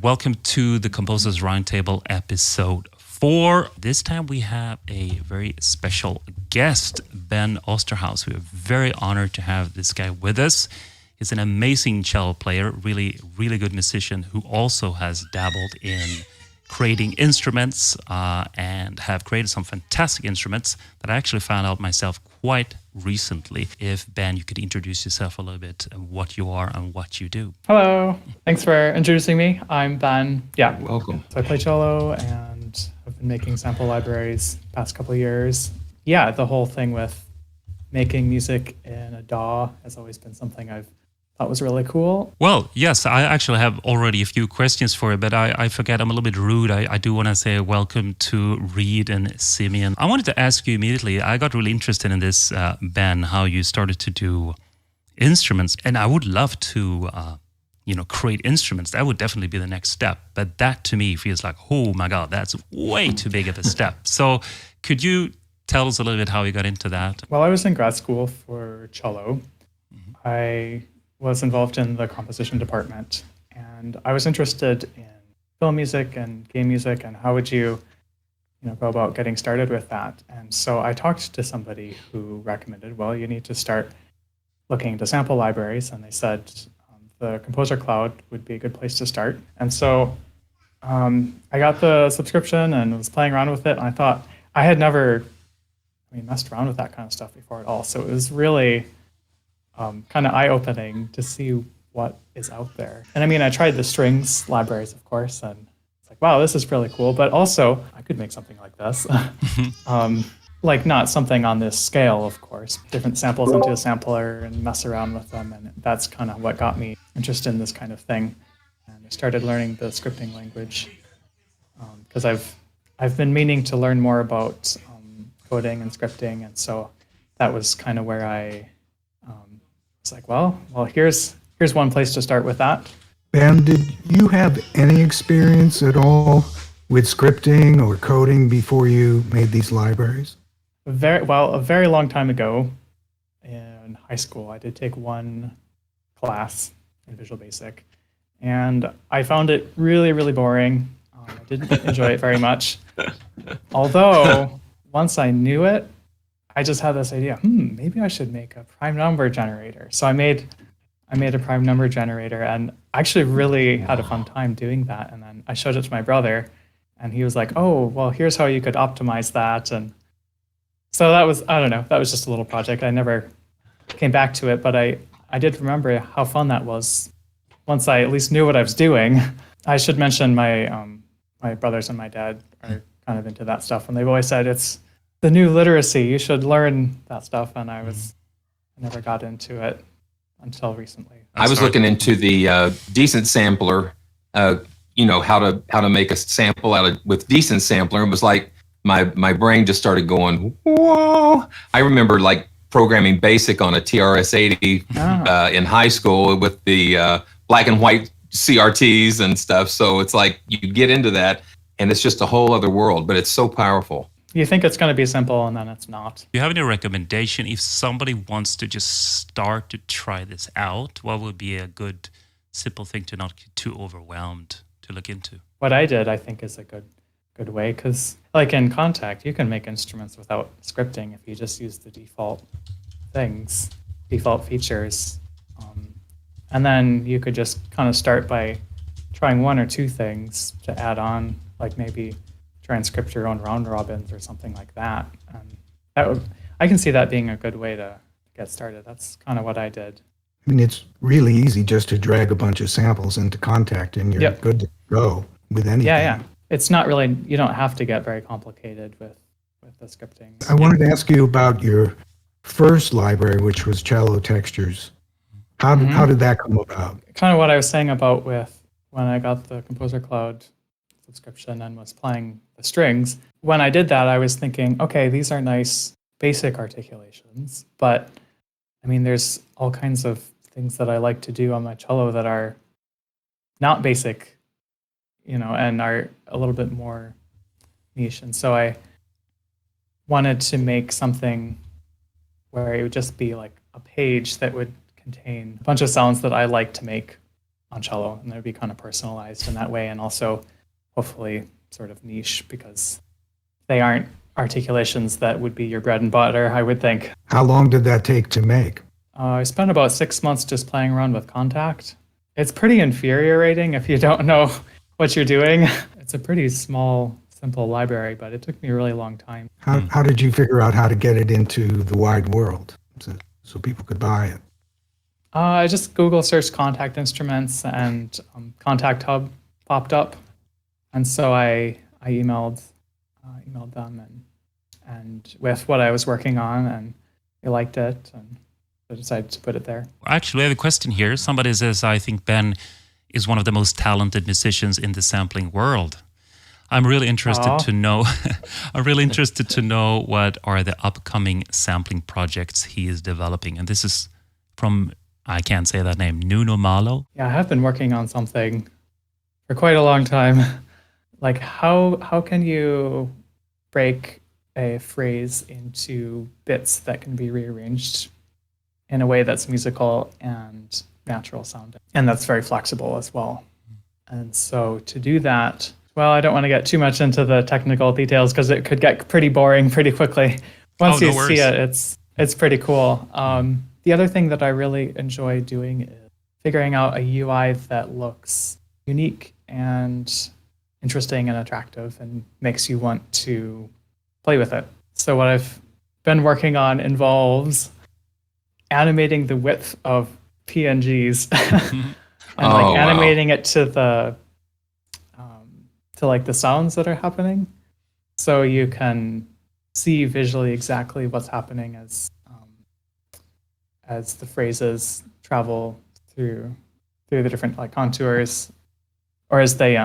welcome to the Composers Roundtable episode 4. This time we have a very special guest, Ben Osterhouse. We are very honored to have this guy with us. He's an amazing cello player, really, really good musician who also has dabbled in creating instruments and have created some fantastic instruments that I actually found out myself quite recently. If, Ben, you could introduce yourself a little bit, what you are and what you do. Hello. Thanks for introducing me. I'm Ben. Yeah. Welcome. So I play cello and I've been making sample libraries the past couple of years. Yeah, the whole thing with making music in a DAW has always been something I've thought was really cool. Well, yes, I actually have already a few questions for you, but I forget, I'm a little bit rude. I do want to say welcome to Reid and Simeon. I wanted to ask you immediately, I got really interested in this, Ben, how you started to do instruments, and I would love to, create instruments. That would definitely be the next step, but that to me feels like, oh my God, that's way too big of a step. So could you tell us a little bit how you got into that? Well, I was in grad school for cello. I was involved in the composition department, and I was interested in film music and game music and how would you go about getting started with that. And so I talked to somebody who recommended, well, you need to start looking into sample libraries, and they said the Composer Cloud would be a good place to start. And so I got the subscription and was playing around with it, and I thought I had never messed around with that kind of stuff before at all. So it was really kind of eye-opening to see what is out there. And I tried the strings libraries, of course, and it's like, wow, this is really cool. But also, I could make something like this. Like not something on this scale, of course. Different samples into a sampler and mess around with them. And that's kind of what got me interested in this kind of thing. And I started learning the scripting language because I've been meaning to learn more about coding and scripting. And so that was kind of where I it's like, well, here's one place to start with that. Ben, did you have any experience at all with scripting or coding before you made these libraries? A very long time ago in high school, I did take one class in Visual Basic, and I found it really, really boring. I didn't enjoy it very much. Although, once I knew it, I just had this idea, maybe I should make a prime number generator. So I made a prime number generator, and I actually really had a fun time doing that. And then I showed it to my brother, and he was like, oh, well, here's how you could optimize that. And so that was just a little project. I never came back to it, but I did remember how fun that was once I at least knew what I was doing. I should mention my brothers and my dad are kind of into that stuff, and they've always said it's the new literacy, you should learn that stuff, and I never got into it until recently. I was looking into the decent sampler, how to make a sample with decent sampler. It was like my brain just started going, whoa. I remember like programming BASIC on a TRS-80 in high school with the black and white CRTs and stuff. So it's like you get into that, and it's just a whole other world, but it's so powerful. You think it's going to be simple, and then it's not. Do you have any recommendation if somebody wants to just start to try this out? What would be a good, simple thing to not get too overwhelmed to look into? What I did, I think, is a good way, because like in Contact, you can make instruments without scripting if you just use the default features. And then you could just kind of start by trying one or two things to add on, like maybe try and script your own round robins or something like that. And I can see that being a good way to get started. That's kind of what I did. It's really easy just to drag a bunch of samples into Contact, and you're good to go with anything. Yeah. It's not really, you don't have to get very complicated with the scripting. I wanted to ask you about your first library, which was Cello Textures. How did that come about? Kind of what I was saying about with when I got the Composer Cloud subscription and was playing the strings. When I did that, I was thinking, okay, these are nice basic articulations, but there's all kinds of things that I like to do on my cello that are not basic, and are a little bit more niche. And so I wanted to make something where it would just be like a page that would contain a bunch of sounds that I like to make on cello, and they'd be kind of personalized in that way, and also hopefully sort of niche because they aren't articulations that would be your bread and butter, I would think. How long did that take to make? I spent about 6 months just playing around with Contact. It's pretty infuriating if you don't know what you're doing. It's a pretty small, simple library, but it took me a really long time. How did you figure out how to get it into the wide world so people could buy it? I just Google searched Contact instruments, and Contact Hub popped up, and so I emailed them and with what I was working on, and they liked it, and I decided to put it there. Actually, we have a question here. Somebody says, I think Ben is one of the most talented musicians in the sampling world. I'm really interested to know. I'm really interested to know what are the upcoming sampling projects he is developing. And this is from, I can't say that name, Nuno Malo. Yeah, I have been working on something for quite a long time. Like how can you break a phrase into bits that can be rearranged in a way that's musical and natural sounding, and that's very flexible as well. And so to do that, well, I don't want to get too much into the technical details because it could get pretty boring pretty quickly. Once you see it, it's pretty cool. The other thing that I really enjoy doing is figuring out a UI that looks unique and interesting and attractive and makes you want to play with it. So what I've been working on involves animating the width of PNGs and animating it to the like the sounds that are happening, so you can see visually exactly what's happening as the phrases travel through the different like contours, or as they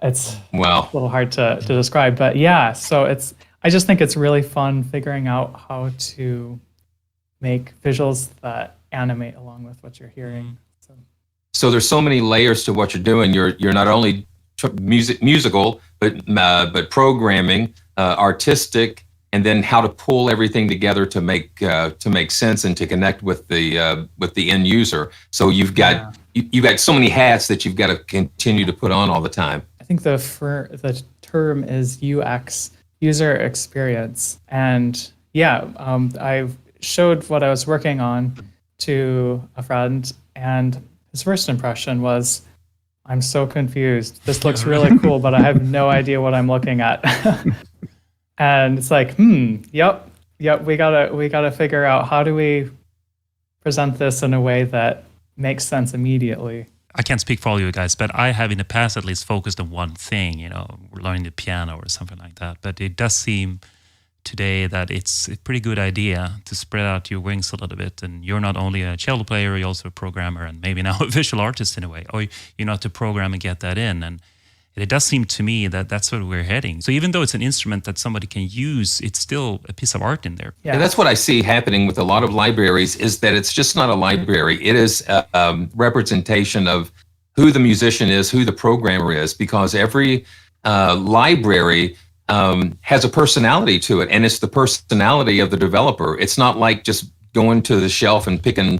it's a little hard to describe, but yeah. So I just think it's really fun figuring out how to make visuals that animate along with what you're hearing. So there's so many layers to what you're doing. You're not only musical, but programming, artistic, and then how to pull everything together to make sense and to connect with the end user. So you've got so many hats that you've got to continue to put on all the time. I think the term is UX, user experience, and I showed what I was working on to a friend, and his first impression was, I'm so confused. This looks really cool, but I have no idea what I'm looking at. And it's like, yep, we gotta figure out how do we present this in a way that makes sense immediately. I can't speak for all you guys, but I have in the past at least focused on one thing, learning the piano or something like that. But it does seem today that it's a pretty good idea to spread out your wings a little bit. And you're not only a cello player, you're also a programmer and maybe now a visual artist in a way. Or you know how to program and get that in. And it does seem to me that that's where we're heading. So even though it's an instrument that somebody can use, it's still a piece of art in there. Yeah, that's what I see happening with a lot of libraries, is that it's just not a library. It is a representation of who the musician is, who the programmer is, because every library has a personality to it, and it's the personality of the developer. It's not like just going to the shelf and picking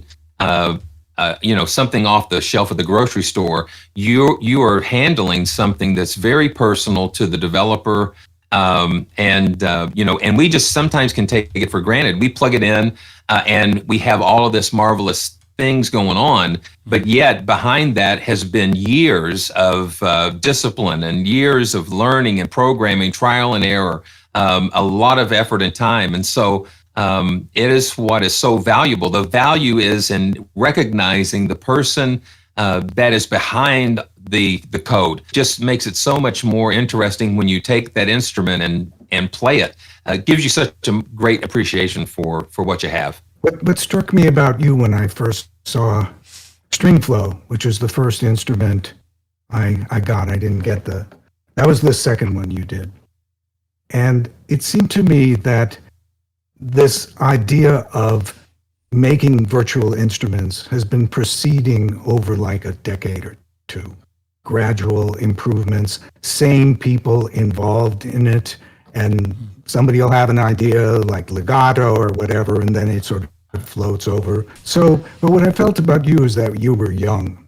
something off the shelf of the grocery store. You are handling something that's very personal to the developer, and we just sometimes can take it for granted. We plug it in, and we have all of this marvelous things going on, but yet behind that has been years of discipline and years of learning and programming, trial and error, a lot of effort and time. And so it is what is so valuable. The value is in recognizing the person that is behind the code. Just makes it so much more interesting when you take that instrument and play it. Gives you such a great appreciation for what you have. What struck me about you when I first saw StringFlow, which was the first instrument I got, I didn't get that was the second one you did. And it seemed to me that this idea of making virtual instruments has been proceeding over like a decade or two. Gradual improvements, same people involved in it, and somebody will have an idea like legato or whatever, and then it sort of floats over. So, but what I felt about you is that you were young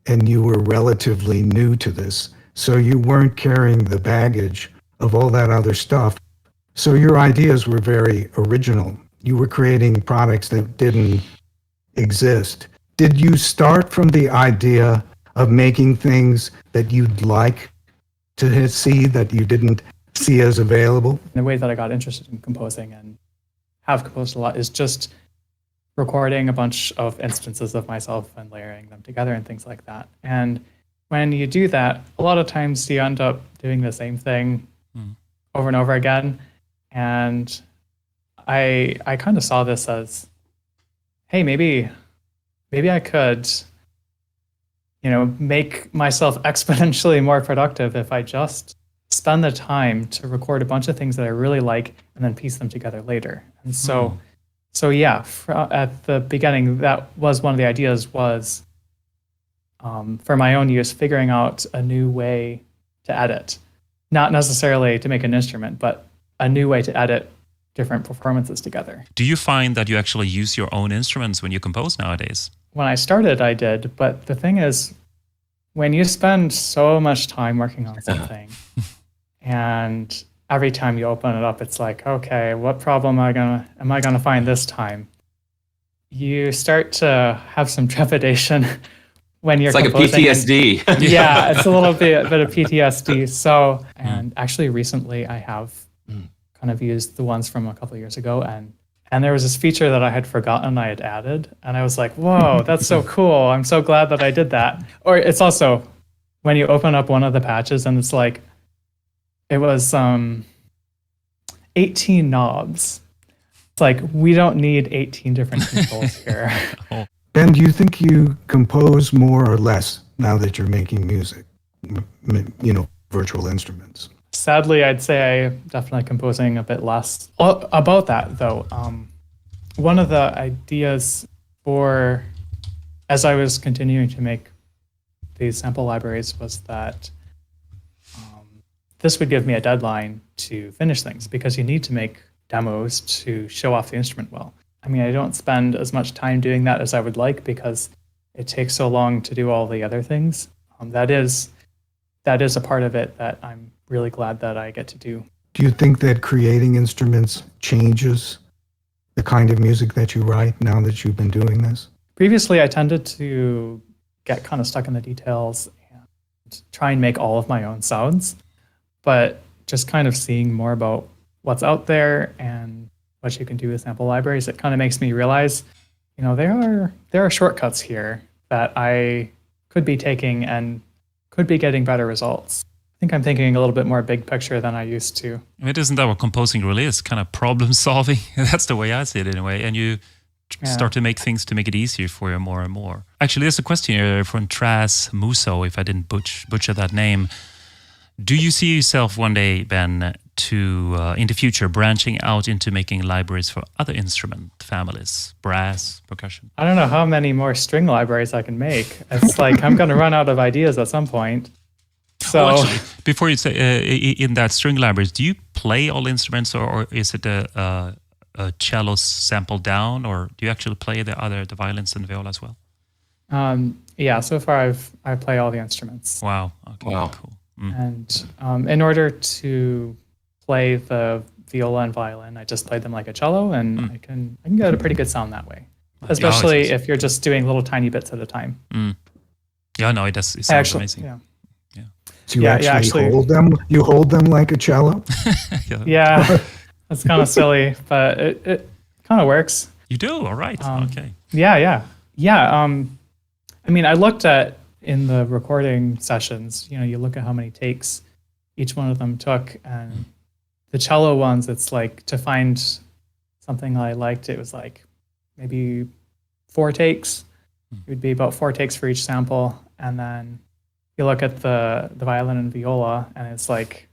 and you were relatively new to this. So you weren't carrying the baggage of all that other stuff. So your ideas were very original. You were creating products that didn't exist. Did you start from the idea of making things that you'd like to see that you didn't see as available? The way that I got interested in composing and have composed a lot is just recording a bunch of instances of myself and layering them together and things like that. And when you do that, a lot of times you end up doing the same thing over and over again. And I kind of saw this as, hey, maybe I could, make myself exponentially more productive if I just spend the time to record a bunch of things that I really like and then piece them together later. And so yeah, at the beginning, that was one of the ideas was for my own use, figuring out a new way to edit. Not necessarily to make an instrument, but a new way to edit different performances together. Do you find that you actually use your own instruments when you compose nowadays? When I started, I did. But the thing is, when you spend so much time working on something, and every time you open it up, it's like, okay, what problem am I gonna find this time? You start to have some trepidation when you're composing. It's like a PTSD. Yeah, it's a little bit of PTSD. So, and actually recently I have kind of used the ones from a couple of years ago, and there was this feature that I had forgotten I had added, and I was like, whoa, that's so cool. I'm so glad that I did that. Or it's also when you open up one of the patches and it's like, it was 18 knobs. It's like, we don't need 18 different controls here. Ben, do you think you compose more or less now that you're making music? Virtual instruments. Sadly, I'd say I'm definitely composing a bit less. Well, about that, though, one of the ideas as I was continuing to make these sample libraries was that this would give me a deadline to finish things, because you need to make demos to show off the instrument well. I mean, I don't spend as much time doing that as I would like because it takes so long to do all the other things. That is a part of it that I'm really glad that I get to do. Do you think that creating instruments changes the kind of music that you write now that you've been doing this? Previously, I tended to get kind of stuck in the details and try and make all of my own sounds. But just kind of seeing more about what's out there and what you can do with sample libraries, it kind of makes me realize, there are shortcuts here that I could be taking and could be getting better results. I think I'm thinking a little bit more big picture than I used to. Isn't that what composing really is? Kind of problem solving. That's the way I see it anyway. And you start to make things to make it easier for you more and more. Actually, there's a question here from Tras Muso, if I didn't butcher that name. Do you see yourself one day, Ben, in the future, branching out into making libraries for other instrument families, brass, percussion? I don't know how many more string libraries I can make. It's like I'm going to run out of ideas at some point. So, actually, before you say in that string libraries, do you play all instruments, or is it a cello sample down, or do you actually play the violins and viola as well? Yeah, so far I play all the instruments. Wow. Okay, wow. Cool. And in order to play the viola and violin, I just play them like a cello, and I can get a pretty good sound that way. Especially if you're just doing little tiny bits at a time. Yeah, no, it does. It sounds amazing. Yeah. So you actually hold them. You hold them like a cello. Yeah, that's kind of silly, but it kind of works. You do? All right. Okay. Yeah. I mean, I looked at in the recording sessions, you look at how many takes each one of them took, and the cello ones, it's like to find something I liked, it was like maybe 4 takes. It would be about 4 takes for each sample, and then you look at the violin and viola, and it's like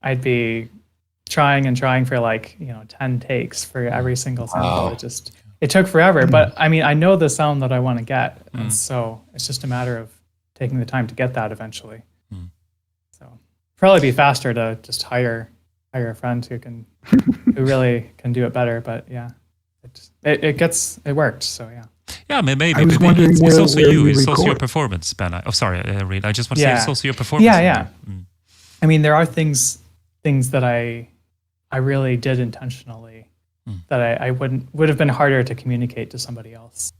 I'd be trying for like 10 takes for every single sample. Wow. It took forever, but I mean, I know the sound that I want to get, and so it's just a matter of taking the time to get that eventually. So probably be faster to just hire a friend who really can do it better. But yeah. it worked. So yeah. Yeah, maybe. I was wondering it's also where you. you It's also your record. performance, Ben. Sorry, Reid. I just want to say Yeah. it's also your performance. Yeah. I mean, there are things that I really did intentionally that I would have been harder to communicate to somebody else.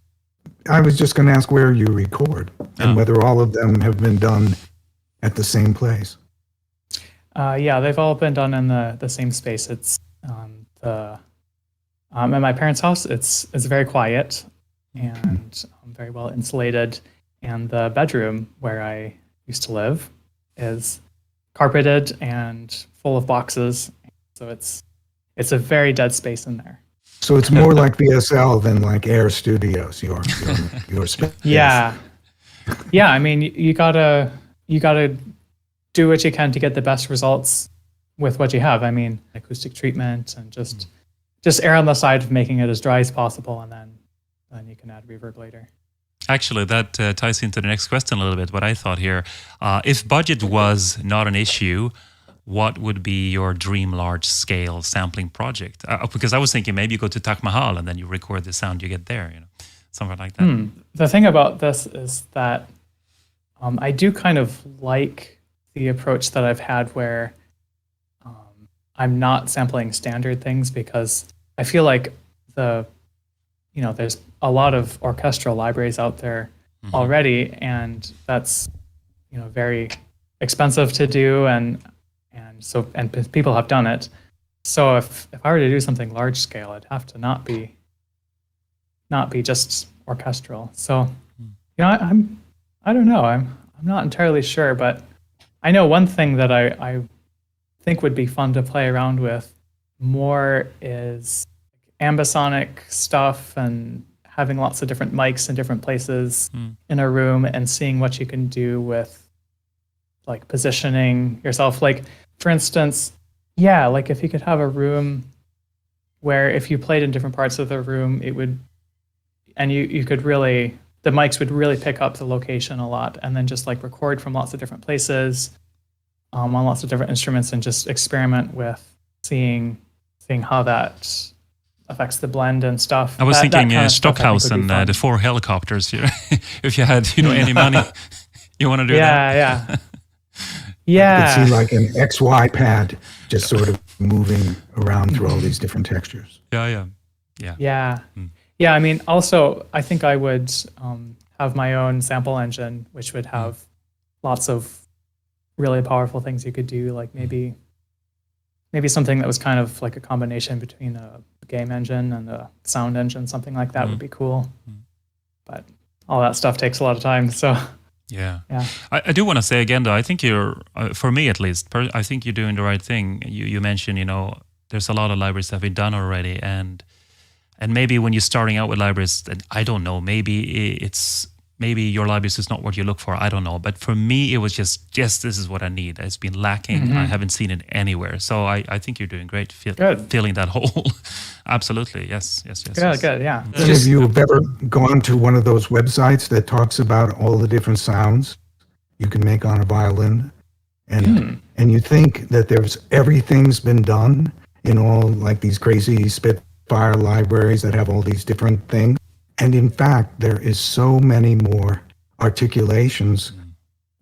I was just going to ask where you record and whether all of them have been done at the same place. Yeah, they've all been done in the same space. It's at my parents' house. It's very quiet and very well insulated. And the bedroom where I used to live is carpeted and full of boxes. So it's a very dead space in there. So it's more like VSL than like Air Studios, your space. Yeah. I mean, you gotta do what you can to get the best results with what you have. I mean, acoustic treatment and just err on the side of making it as dry as possible, and then you can add reverb later. Actually, that ties into the next question a little bit. What I thought here, if budget was not an issue, what would be your dream large-scale sampling project? Because I was thinking maybe you go to Taj Mahal and then you record the sound you get there, something like that. The thing about this is that I do kind of like the approach that I've had where I'm not sampling standard things, because I feel like there's a lot of orchestral libraries out there already, and that's very expensive to do, and people have done it. So if I were to do something large scale, it'd have to not be just orchestral. So I don't know. I'm not entirely sure, but I know one thing that I think would be fun to play around with more is ambisonic stuff and having lots of different mics in different places in a room, and seeing what you can do with like positioning yourself. Like, for instance, like if you could have a room where if you played in different parts of the room, it would, and you could really, the mics would really pick up the location a lot, and then just like record from lots of different places on lots of different instruments, and just experiment with seeing how that affects the blend and stuff. I was thinking kind of Stockhouse and the 4 helicopters. If you had any money, you want to do that? Yeah. You could see like an XY pad just sort of moving around through all these different textures. Yeah. I mean, also, I think I would have my own sample engine, which would have lots of really powerful things you could do, like maybe something that was kind of like a combination between a game engine and a sound engine, something like that would be cool. But all that stuff takes a lot of time, so... Yeah. I do want to say again, though, I think you're, for me at least, I think you're doing the right thing. You mentioned, there's a lot of libraries that have been done already, and maybe when you're starting out with libraries, I don't know, maybe your libraries is not what you look for. I don't know. But for me, it was just this is what I need. It's been lacking. I haven't seen it anywhere. So I think you're doing great filling that hole. Absolutely. Yes. Good. Yeah. If you've ever gone to one of those websites that talks about all the different sounds you can make on a violin, and you think that everything's been done in all like these crazy Spitfire libraries that have all these different things. And in fact, there is so many more articulations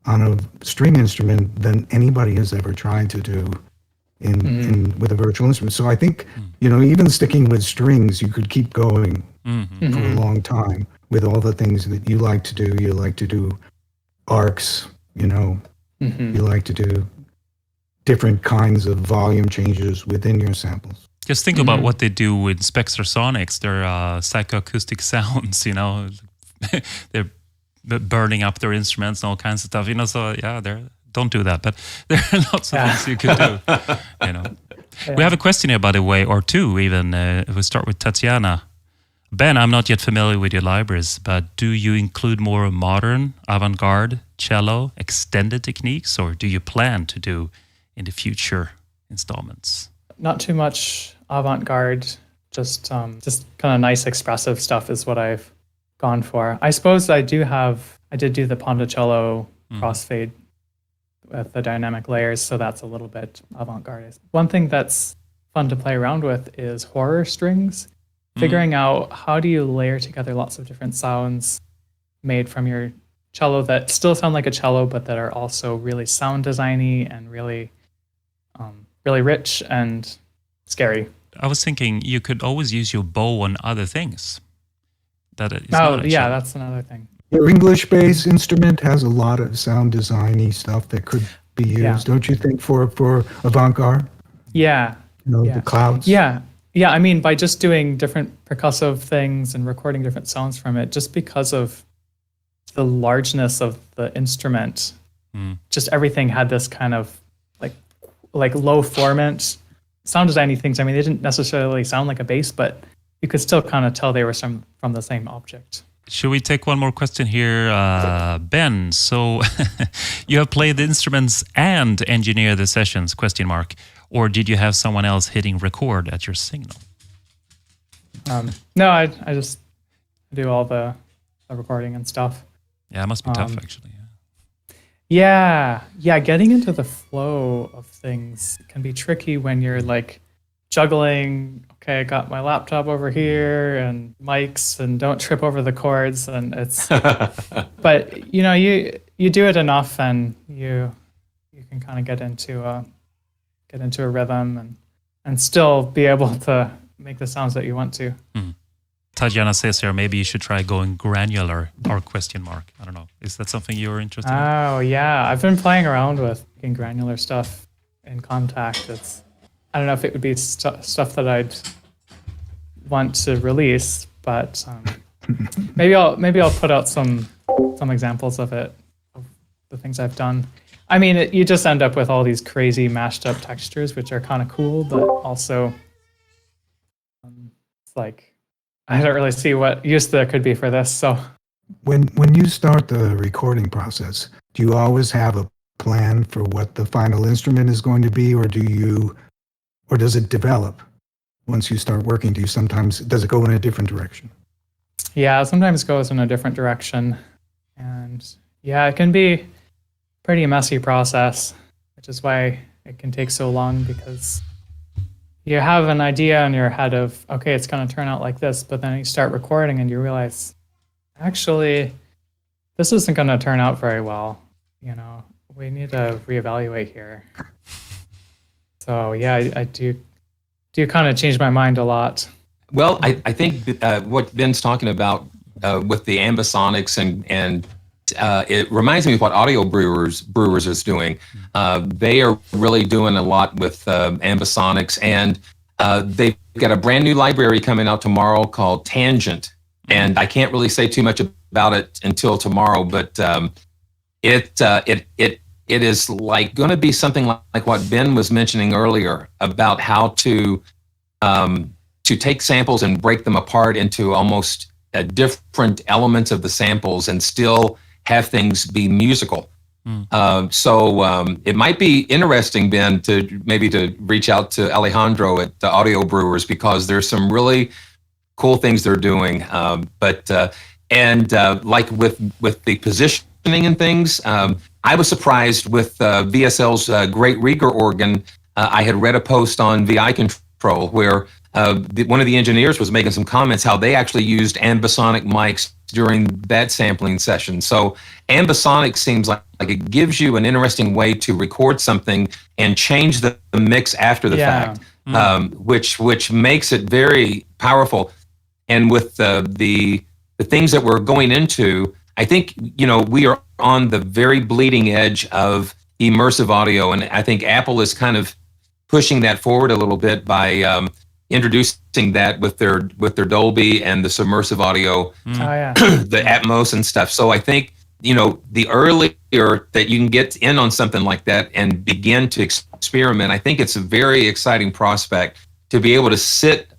on a string instrument than anybody has ever tried to do with a virtual instrument. So I think, even sticking with strings, you could keep going for a long time with all the things that you like to do. You like to do arcs, you like to do different kinds of volume changes within your samples. Just think about what they do with Spectre Sonics, their psychoacoustic sounds, they're burning up their instruments and all kinds of stuff, so don't do that, but there are lots of things you could do, We have a question here, by the way, or two even. We'll start with Tatiana. Ben, I'm not yet familiar with your libraries, but do you include more modern, avant-garde, cello, extended techniques, or do you plan to do in the future installments? Not too much avant-garde, just kind of nice expressive stuff is what I've gone for. I suppose I did do the Ponticello crossfade with the dynamic layers, so that's a little bit avant-garde. One thing that's fun to play around with is horror strings. figuring out how do you layer together lots of different sounds made from your cello that still sound like a cello, but that are also really sound designy and really, really rich and scary. I was thinking you could always use your bow on other things. That is not a yeah, cello. that's another thing. Your English-based instrument has a lot of sound designy stuff that could be used, Yeah. don't you think, for avant-garde? Yeah. You know, Yeah. the clouds. Yeah. Yeah. I mean, by just doing different percussive things and recording different sounds from it, just because of the largeness of the instrument, just everything had this kind of like low formant sound designy things. I mean, they didn't necessarily sound like a bass, but you could still kind of tell they were from the same object. Should we take one more question here? Ben, so you have played the instruments and engineered the sessions, ? Or did you have someone else hitting record at your signal? No, I just do all the recording and stuff. Yeah, it must be tough, actually. Yeah, getting into the flow of things can be tricky when you're like juggling, okay, I got my laptop over here and mics and don't trip over the chords, and it's but you know, you do it enough and you can kind of get into a rhythm and still be able to make the sounds that you want to. Tajana says here, maybe you should try going granular, or ? I don't know. Is that something you're interested in? Oh, yeah. I've been playing around with making granular stuff in Contact. I don't know if it would be stuff that I'd want to release, but maybe I'll put out some examples of it, of the things I've done. I mean, you just end up with all these crazy mashed up textures, which are kind of cool, but also it's like, I don't really see what use there could be for this. So When you start the recording process, do you always have a plan for what the final instrument is going to be, or does it develop once you start working? Does it go in a different direction? yeah, sometimes it goes in a different direction. And yeah, it can be pretty messy process, which is why it can take so long, because you have an idea in your head of, okay, it's going to turn out like this, but then you start recording and you realize, actually, this isn't going to turn out very well. You know, we need to reevaluate here. So yeah, I do kind of change my mind a lot. Well, I think what Ben's talking about with the ambisonics and it reminds me of what Audio Brewers is doing. They are really doing a lot with ambisonics, and they've got a brand new library coming out tomorrow called Tangent. And I can't really say too much about it until tomorrow, but it is like going to be something like what Ben was mentioning earlier about how to take samples and break them apart into almost different elements of the samples and still have things be musical. So it might be interesting, Ben, to reach out to Alejandro at the Audio Brewers, because there's some really cool things they're doing. Like with the positioning and things, I was surprised with VSL's Great Rieger organ. I had read a post on VI Control where one of the engineers was making some comments how they actually used ambisonic mics during that sampling session. So ambisonic seems like it gives you an interesting way to record something and change the mix after the fact, which makes it very powerful. And with the things that we're going into, I think, we are on the very bleeding edge of immersive audio, and I think Apple is kind of pushing that forward a little bit by introducing that with their Dolby and the submersive audio, the Atmos and stuff. So I think, the earlier that you can get in on something like that and begin to experiment, I think it's a very exciting prospect to be able to sit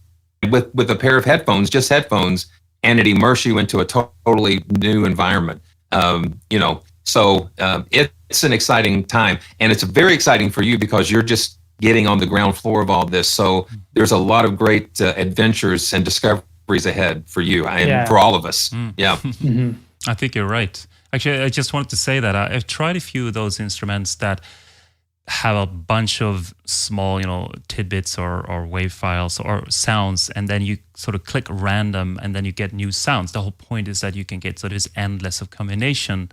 with a pair of headphones, just headphones, and it immerse you into a totally new environment. So it's an exciting time, and it's very exciting for you because you're just getting on the ground floor of all this. So there's a lot of great adventures and discoveries ahead for you and for all of us. Yeah. I think you're right. Actually, I just wanted to say that I've tried a few of those instruments that have a bunch of small, tidbits or wave files or sounds, and then you sort of click random, and then you get new sounds. The whole point is that you can get sort of this endless of combination.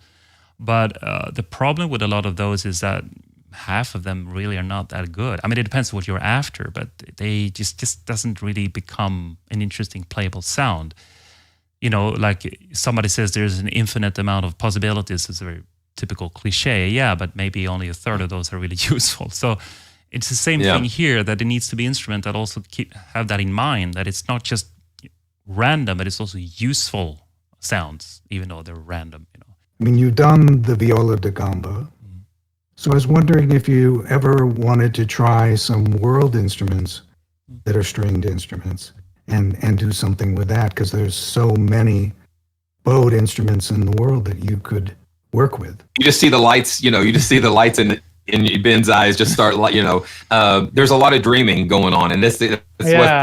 But the problem with a lot of those is that half of them really are not that good. I mean, it depends what you're after, but they just doesn't really become an interesting playable sound. Like somebody says there's an infinite amount of possibilities. It's a very typical cliche, yeah, but maybe only a third of those are really useful. So it's the same thing here, that it needs to be instrument that also have that in mind, that it's not just random, but it's also useful sounds, even though they're random. I mean, you've done the viola da gamba. So I was wondering if you ever wanted to try some world instruments that are stringed instruments and do something with that, because there's so many bowed instruments in the world that you could work with. You just see the lights, you just see the lights in Ben's eyes just start, there's a lot of dreaming going on, and that's what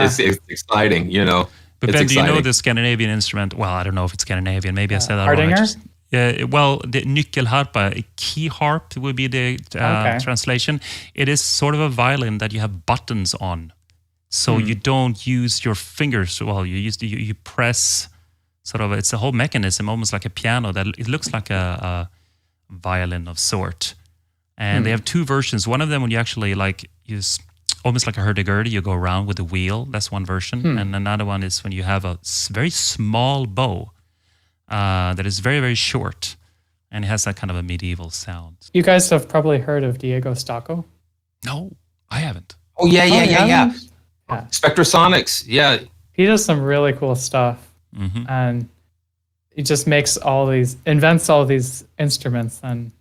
is exciting, But it's Ben, exciting. do you know the Scandinavian instrument? Well, I don't know if it's Scandinavian. Maybe I said that Hardinger? wrong. Well, the nyckelharpa, key harp would be the translation. It is sort of a violin that you have buttons on. So you don't use your fingers. Well, you press sort of, it's a whole mechanism, almost like a piano, that it looks like a violin of sort. And they have two versions. One of them, when you actually use almost like a hurdy-gurdy, you go around with the wheel. That's one version. And another one is when you have a very small bow that is very, very short, and it has that kind of a medieval sound. You guys have probably heard of Diego Stocco. No, I haven't. Oh, yeah. Yeah. Spectrasonics, yeah. He does some really cool stuff. And he just invents all these instruments, and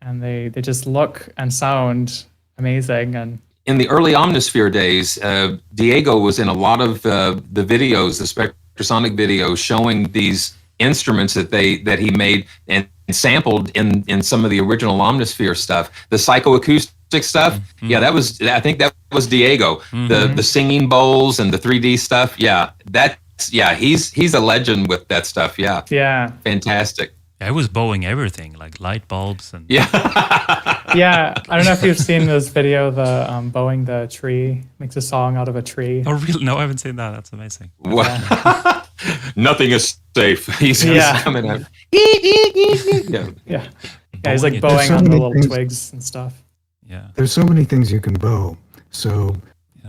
they just look and sound amazing. And in the early Omnisphere days, Diego was in a lot of the videos, the Spectrasonic videos, showing these instruments that he made and sampled in some of the original Omnisphere stuff. The psychoacoustic stuff, I think that was Diego. The singing bowls and the 3D stuff, he's a legend with that stuff. Yeah, fantastic. I was bowing everything, like light bulbs and yeah. I don't know if you've seen this video, the bowing the tree, makes a song out of a tree. Oh, really? No, I haven't seen that. That's amazing. Nothing is safe. He's coming out. Yeah, he's like bowing on the little twigs and stuff. Yeah. There's so many things you can bow. So,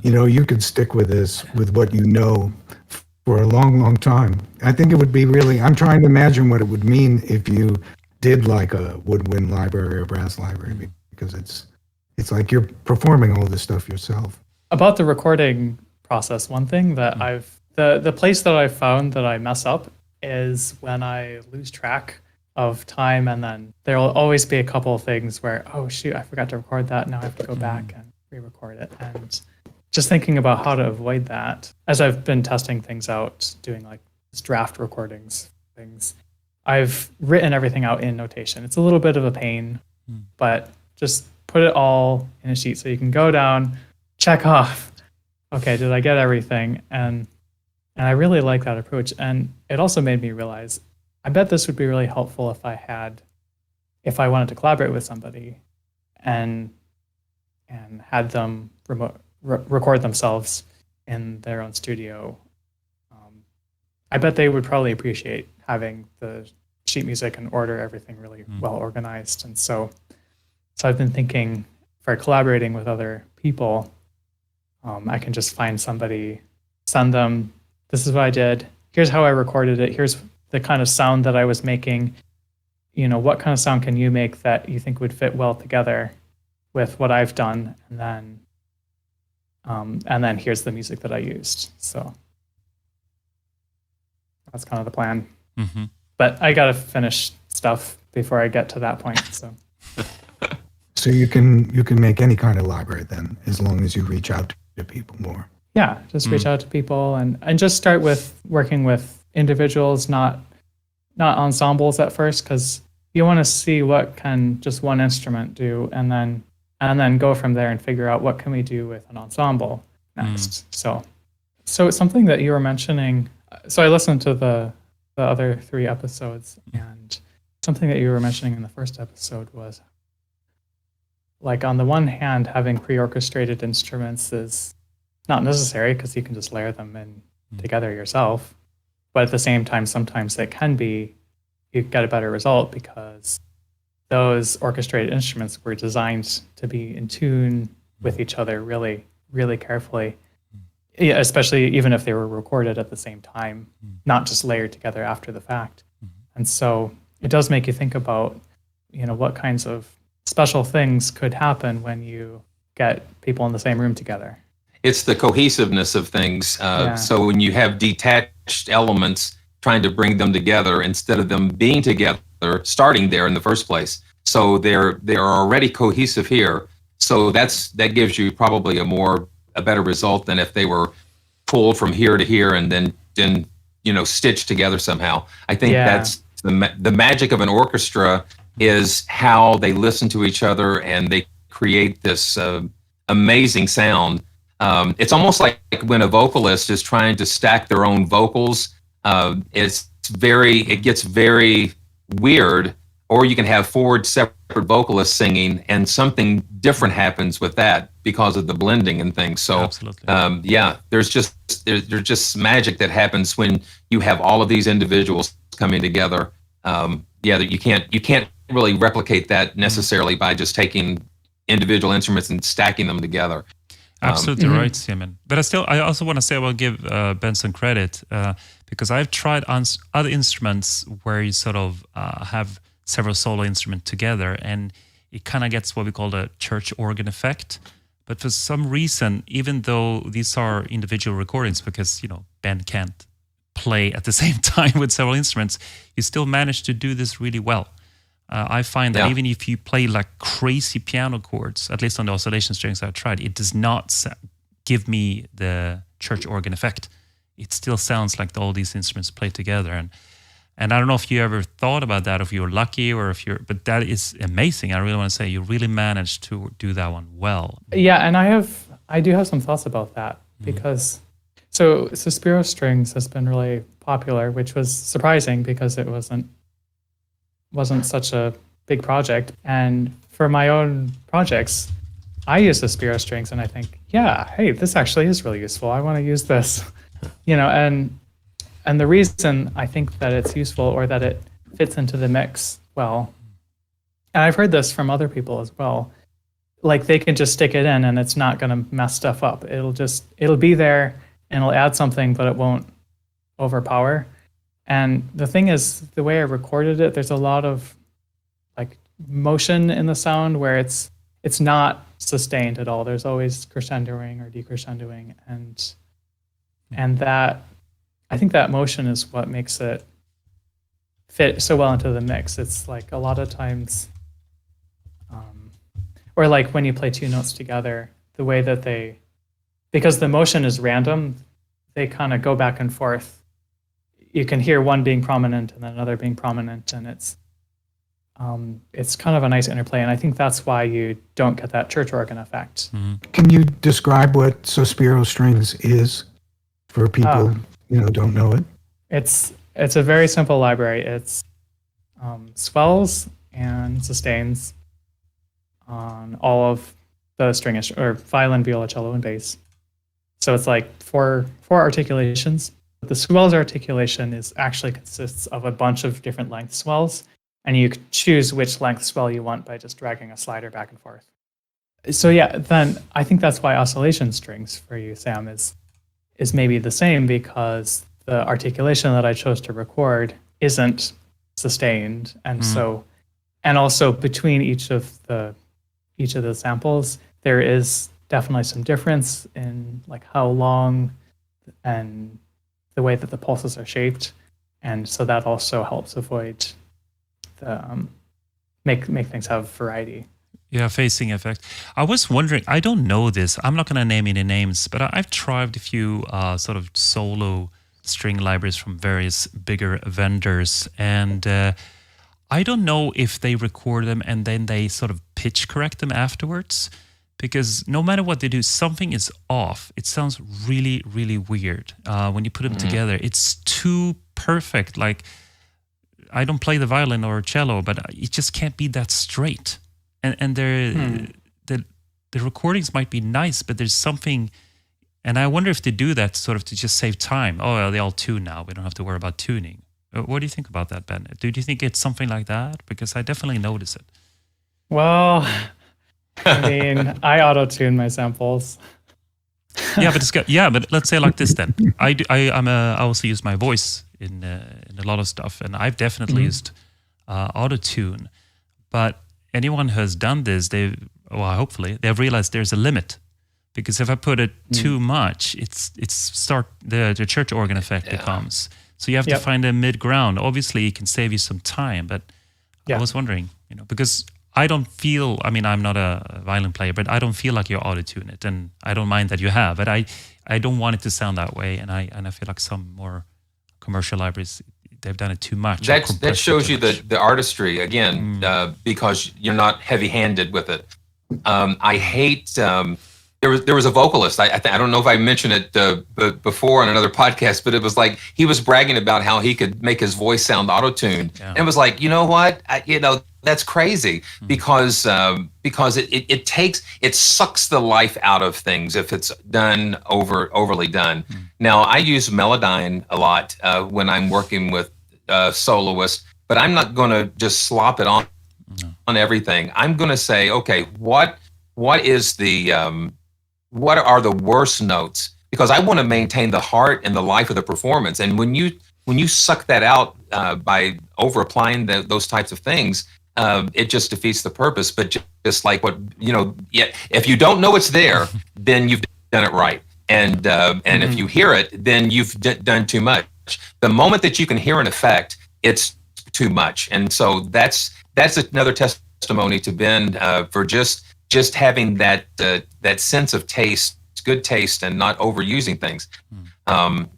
you could stick with this, with what you know, for a long, long time. I think it would be I'm trying to imagine what it would mean if you did like a woodwind library or brass library, because it's like you're performing all this stuff yourself. About the recording process, one thing that the place that I found that I mess up is when I lose track of time, and then there will always be a couple of things where, oh shoot, I forgot to record that. Now I have to go back and re-record it. And just thinking about how to avoid that, as I've been testing things out, doing like draft recordings, things, I've written everything out in notation. It's a little bit of a pain, but just put it all in a sheet so you can go down, check off, okay, did I get everything? And I really like that approach. And it also made me realize, I bet this would be really helpful if I wanted to collaborate with somebody and had them record themselves in their own studio. I bet they would probably appreciate having the sheet music and order everything really well organized. And so I've been thinking, for collaborating with other people, I can just find somebody, send them, this is what I did, here's how I recorded it, here's the kind of sound that I was making, what kind of sound can you make that you think would fit well together with what I've done, and then here's the music that I used. So that's kind of the plan. But I gotta finish stuff before I get to that point. So you can make any kind of library then, as long as you reach out to people more. Yeah, just reach out to people and just start with working with individuals, not ensembles at first, because you want to see what can just one instrument do, and then go from there and figure out what can we do with an ensemble next. So it's something that you were mentioning. So I listened to the other 3 episodes, and something that you were mentioning in the first episode was like on the one hand, having pre-orchestrated instruments is not necessary because you can just layer them in together yourself. But at the same time, sometimes it can be, you get a better result because those orchestrated instruments were designed to be in tune with each other really, really carefully. Yeah, especially even if they were recorded at the same time, not just layered together after the fact. And so it does make you think about, what kinds of special things could happen when you get people in the same room together. It's the cohesiveness of things. So when you have detached elements, trying to bring them together instead of them being together, starting there in the first place. So they're already cohesive here. So that gives you probably a better result than if they were pulled from here to here and then stitched together somehow. I think that's the magic of an orchestra, is how they listen to each other and they create this amazing sound. It's almost like when a vocalist is trying to stack their own vocals. It gets very weird. Or you can have 4 separate vocalists singing, and something different happens with that because of the blending and things. So, absolutely. There's just magic that happens when you have all of these individuals coming together. That you can't really replicate that necessarily by just taking individual instruments and stacking them together. Absolutely right, Simeon. But I also want to say I will give Ben some credit because I've tried on other instruments where you sort of have several solo instruments together, and it kind of gets what we call the church organ effect. But for some reason, even though these are individual recordings, because Ben can't play at the same time with several instruments, you still manage to do this really well. I find that even if you play like crazy piano chords, at least on the oscillation strings I've tried, it does not give me the church organ effect. It still sounds like all these instruments play together. And I don't know if you ever thought about that, if you're lucky or but that is amazing. I really want to say you really managed to do that one well. Yeah, and I do have some thoughts about that because so Spiro Strings has been really popular, which was surprising because it wasn't such a big project. And for my own projects, I use the Spiro Strings and I think, hey, this actually is really useful. I want to use this, and the reason I think that it's useful or that it fits into the mix well, and I've heard this from other people as well, like they can just stick it in and it's not going to mess stuff up. It'll be there and it'll add something, but it won't overpower. And the thing is, the way I recorded it, there's a lot of like motion in the sound where it's not sustained at all. There's always crescendoing or decrescendoing, and that, I think that motion is what makes it fit so well into the mix. It's like a lot of times, or like when you play 2 notes together, the way that because the motion is random, they kind of go back and forth. You can hear one being prominent and then another being prominent, and it's kind of a nice interplay. And I think that's why you don't get that church organ effect. Can you describe what Spiro Strings is for people don't know it? It's a very simple library. It's swells and sustains on all of the string or violin, viola, cello, and bass. So it's like four articulations. The swells articulation actually consists of a bunch of different length swells, and you choose which length swell you want by just dragging a slider back and forth. So then I think that's why oscillation strings for you, Sam, is maybe the same, because the articulation that I chose to record isn't sustained, and and also between each of the samples there is definitely some difference in like how long and the way that the pulses are shaped, and so that also helps avoid the make things have variety. Yeah, phasing effect. I was wondering, I don't know this, I'm not going to name any names, but I've tried a few sort of solo string libraries from various bigger vendors, and I don't know if they record them and then they sort of pitch correct them afterwards, because no matter what they do, something is off. It sounds really, really weird when you put them together. It's too perfect. Like, I don't play the violin or cello, but it just can't be that straight. And the recordings might be nice, but there's something, and I wonder if they do that sort of to just save time. Oh, well, they're all tuned now. We don't have to worry about tuning. What do you think about that, Ben? Do you think it's something like that? Because I definitely notice it. Well, I mean, I auto-tune my samples. Yeah, but let's say like this then. I also use my voice in a lot of stuff, and I've definitely used auto-tune. But anyone who has done this, hopefully they've realized there's a limit, because if I put it too much, the church organ effect becomes. So you have to find a mid ground. Obviously, it can save you some time, but I was wondering, because I don't feel, I mean, I'm not a violin player, but I don't feel like you auto-tune it, and I don't mind that you have, but I don't want it to sound that way, and I feel like some more commercial libraries, they've done it too much. That shows you the artistry again, because you're not heavy-handed with it. I hate. There was a vocalist. I don't know if I mentioned it before on another podcast, but it was like he was bragging about how he could make his voice sound auto-tuned, and it was like, you know what, that's crazy, because it sucks the life out of things if it's done overly done. Now I use Melodyne a lot when I'm working with soloists, but I'm not going to just slop it on everything. I'm going to say, okay, what are the worst notes? Because I want to maintain the heart and the life of the performance. And when you suck that out by over applying those types of things, it just defeats the purpose. But just like if you don't know it's there, then you've done it right. And if you hear it, then you've done too much. The moment that you can hear an effect, it's too much. And so that's another testimony to Ben for just having that sense of taste, good taste, and not overusing things.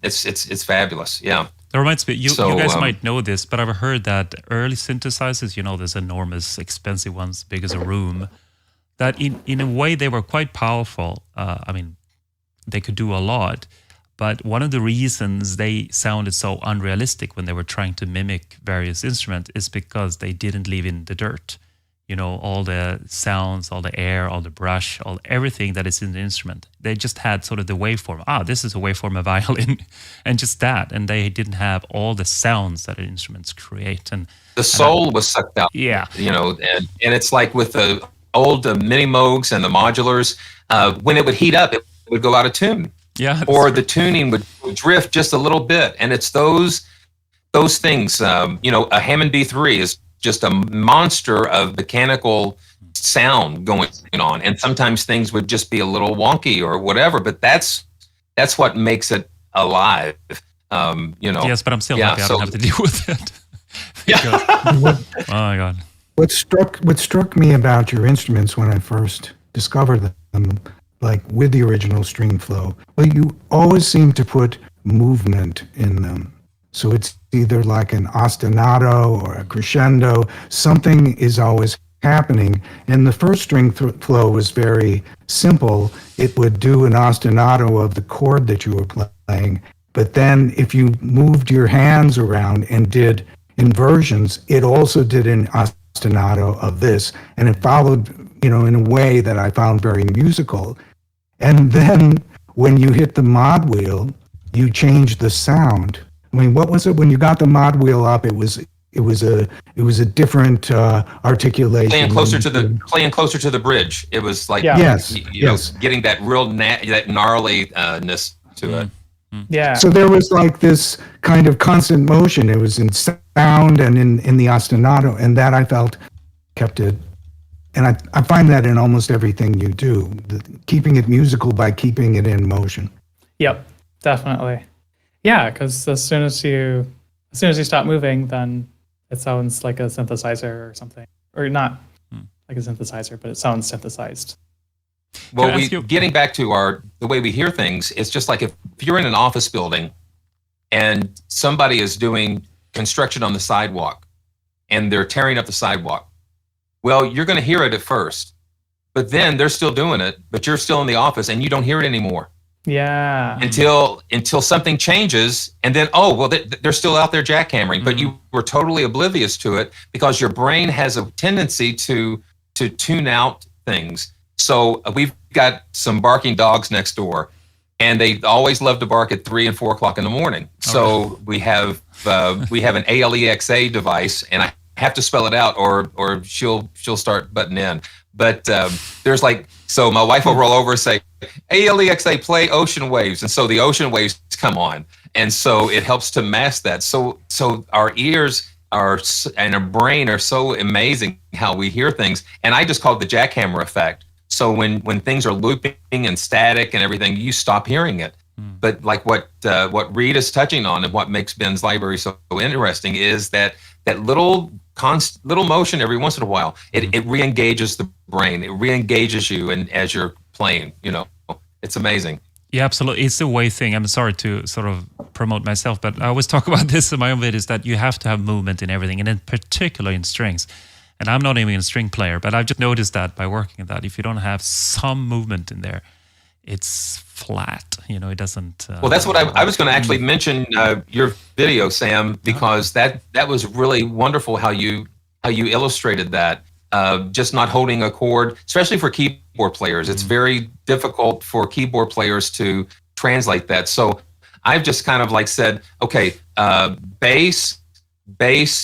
It's fabulous. Yeah. That reminds me, you guys might know this, but I've heard that early synthesizers, those enormous, expensive ones, big as a room, that in a way they were quite powerful. I mean, they could do a lot, but one of the reasons they sounded so unrealistic when they were trying to mimic various instruments is because they didn't leave in the dirt. All the sounds, all the air, all the brush, everything that is in the instrument. They just had sort of the waveform. This is a waveform of violin, and just that. And they didn't have all the sounds that instruments create. And the soul was sucked out. Yeah. And it's like with the old mini Moogs and the modulars, when it would heat up, it would go out of tune. Yeah. Or the tuning would drift just a little bit. And it's those things. A Hammond B3 is just a monster of mechanical sound going on, and sometimes things would just be a little wonky or whatever. But that's what makes it alive. Yes, but I'm still happy I don't have to deal with it. Oh my God! What struck me about your instruments when I first discovered them, like with the original string flow, you always seem to put movement in them. So it's either like an ostinato or a crescendo. Something is always happening. And the first string flow was very simple. It would do an ostinato of the chord that you were playing. But then if you moved your hands around and did inversions, it also did an ostinato of this. And it followed, in a way that I found very musical. And then when you hit the mod wheel, you change the sound. I mean, what was it when you got the mod wheel up? It was a different articulation. Playing closer to the bridge. It was like yes, getting that real that gnarliness to it. Yeah. So there was like this kind of constant motion. It was in sound and in the ostinato, and that I felt kept it. And I find that in almost everything you do, keeping it musical by keeping it in motion. Yep, definitely. Yeah, because as soon as you stop moving, then it sounds like a synthesizer or something, or not like a synthesizer, but it sounds synthesized. Well, getting back to the way we hear things, it's just like if you're in an office building and somebody is doing construction on the sidewalk and they're tearing up the sidewalk. Well, you're going to hear it at first, but then they're still doing it, but you're still in the office and you don't hear it anymore. Yeah. Until something changes, and then they're still out there jackhammering, but you were totally oblivious to it because your brain has a tendency to tune out things. So we've got some barking dogs next door, and they always love to bark at 3 and 4 o'clock in the morning. So we have an ALEXA device, and I have to spell it out, or she'll start butting in. But there's so my wife will roll over and say, ALEXA, play ocean waves, and so the ocean waves come on, and so it helps to mask that. So our ears and our brain are so amazing how we hear things, and I just call it the jackhammer effect. So when things are looping and static and everything, you stop hearing it. But like what Reid is touching on, and what makes Ben's library so interesting, is that little motion every once in a while, it re-engages the brain, it re-engages you, and as you're playing, it's amazing. Yeah, absolutely. It's a way thing. I'm sorry to sort of promote myself, but I always talk about this in my own videos, that you have to have movement in everything, and in particular in strings. And I'm not even a string player, but I've just noticed that by working at that, if you don't have some movement in there, it's flat. It doesn't. Well, that's what I was going to actually mention your video, Sam, because that was really wonderful how you illustrated that. Just not holding a chord, especially for keyboard players. It's very difficult for keyboard players to translate that. So I've just kind of said, okay, bass,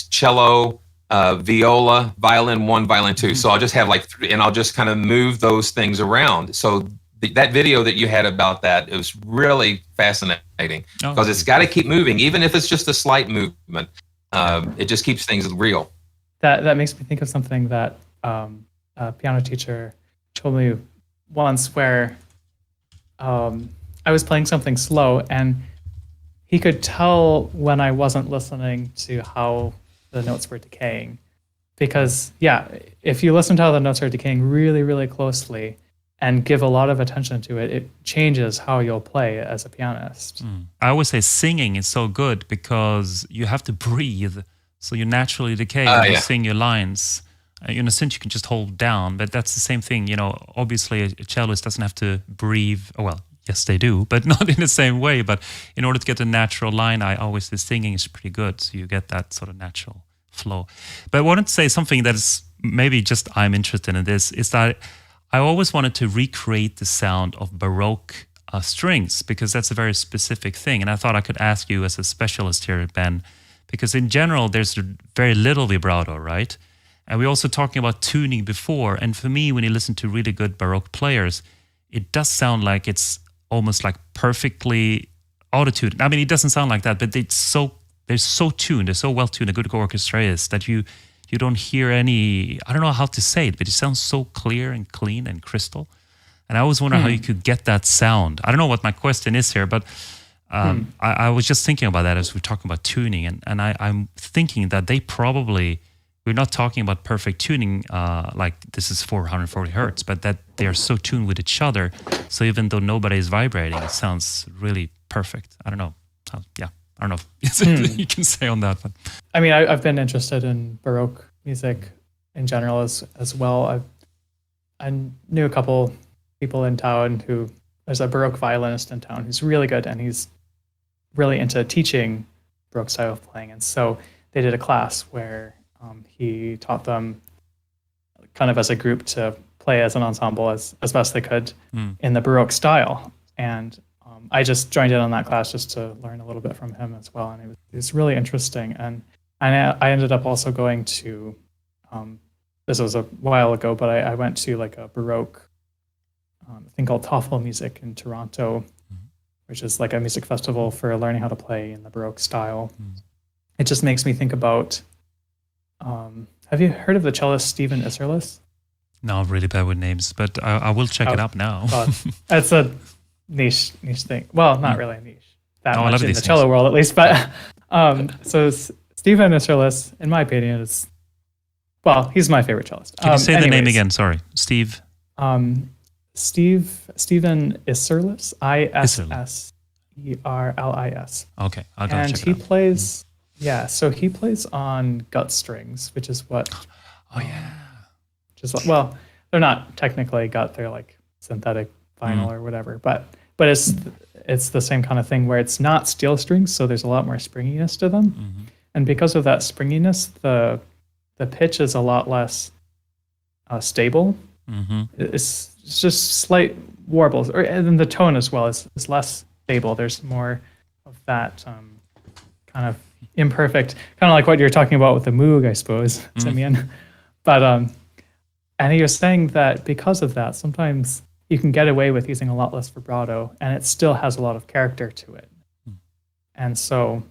cello, viola, violin 1, violin 2. So I'll just have 3, and I'll just kind of move those things around. So that video that you had about that, it was really fascinating, because it's got to keep moving, even if it's just a slight movement. It just keeps things real. That makes me think of something that a piano teacher told me once, where I was playing something slow, and he could tell when I wasn't listening to how the notes were decaying. Because, if you listen to how the notes are decaying really, really closely and give a lot of attention to it, it changes how you'll play as a pianist. I always say singing is so good because you have to breathe. So you naturally decay when you sing your lines. In a sense, you can just hold down, but that's the same thing. Obviously, a cellist doesn't have to breathe. Well, yes, they do, but not in the same way. But in order to get a natural line, I always say singing is pretty good. So you get that sort of natural flow. But I wanted to say something that is maybe just I'm interested in this, is that I always wanted to recreate the sound of Baroque strings, because that's a very specific thing. And I thought I could ask you as a specialist here, Ben, because in general, there's very little vibrato, right? And we're also talking about tuning before. And for me, when you listen to really good Baroque players, it does sound like it's almost like perfectly auto-tuned. I mean, it doesn't sound like that, but they're so tuned, they're so well-tuned, a good orchestra is, that you don't hear any, I don't know how to say it, but it sounds so clear and clean and crystal. And I always wonder how you could get that sound. I don't know what my question is here, but I was just thinking about that as we're talking about tuning, and I'm thinking that we're not talking about perfect tuning, like this is 440 hertz, but that they're so tuned with each other. So even though nobody is vibrating, it sounds really perfect. I don't know. I don't know if you can say on that. But I mean, I've been interested in Baroque music in general as well. I knew a couple people in town there's a Baroque violinist in town who's really good, and he's really into teaching Baroque style of playing. And so they did a class where he taught them kind of as a group to play as an ensemble as best they could in the Baroque style. And I just joined in on that class just to learn a little bit from him as well. And it was really interesting. And I ended up also going to, this was a while ago, but I went to a Baroque thing called Tafelmusik in Toronto, which is like a music festival for learning how to play in the Baroque style. It just makes me think about, have you heard of the cellist Stephen Isserlis? No, I'm really bad with names, but I will check it up now. It's a niche thing. Well, not really a niche. That I much love in these the things. cello world, at least. But so Stephen Isserlis, in my opinion, he's my favorite cellist. Can you say the name again? Sorry, Steve. Stephen Isserlis, Isserlis. Okay, I'll go check it out. And he plays, so he plays on gut strings, which is what. Oh yeah. Just they're not technically gut; they're like synthetic vinyl or whatever. But it's the same kind of thing where it's not steel strings, so there's a lot more springiness to them, and because of that springiness, the pitch is a lot less stable. It's just slight warbles, and then the tone as well is less stable. There's more of that kind of imperfect, kind of like what you're talking about with the Moog, I suppose, Simeon. But and he was saying that because of that, sometimes you can get away with using a lot less vibrato, and it still has a lot of character to it. And so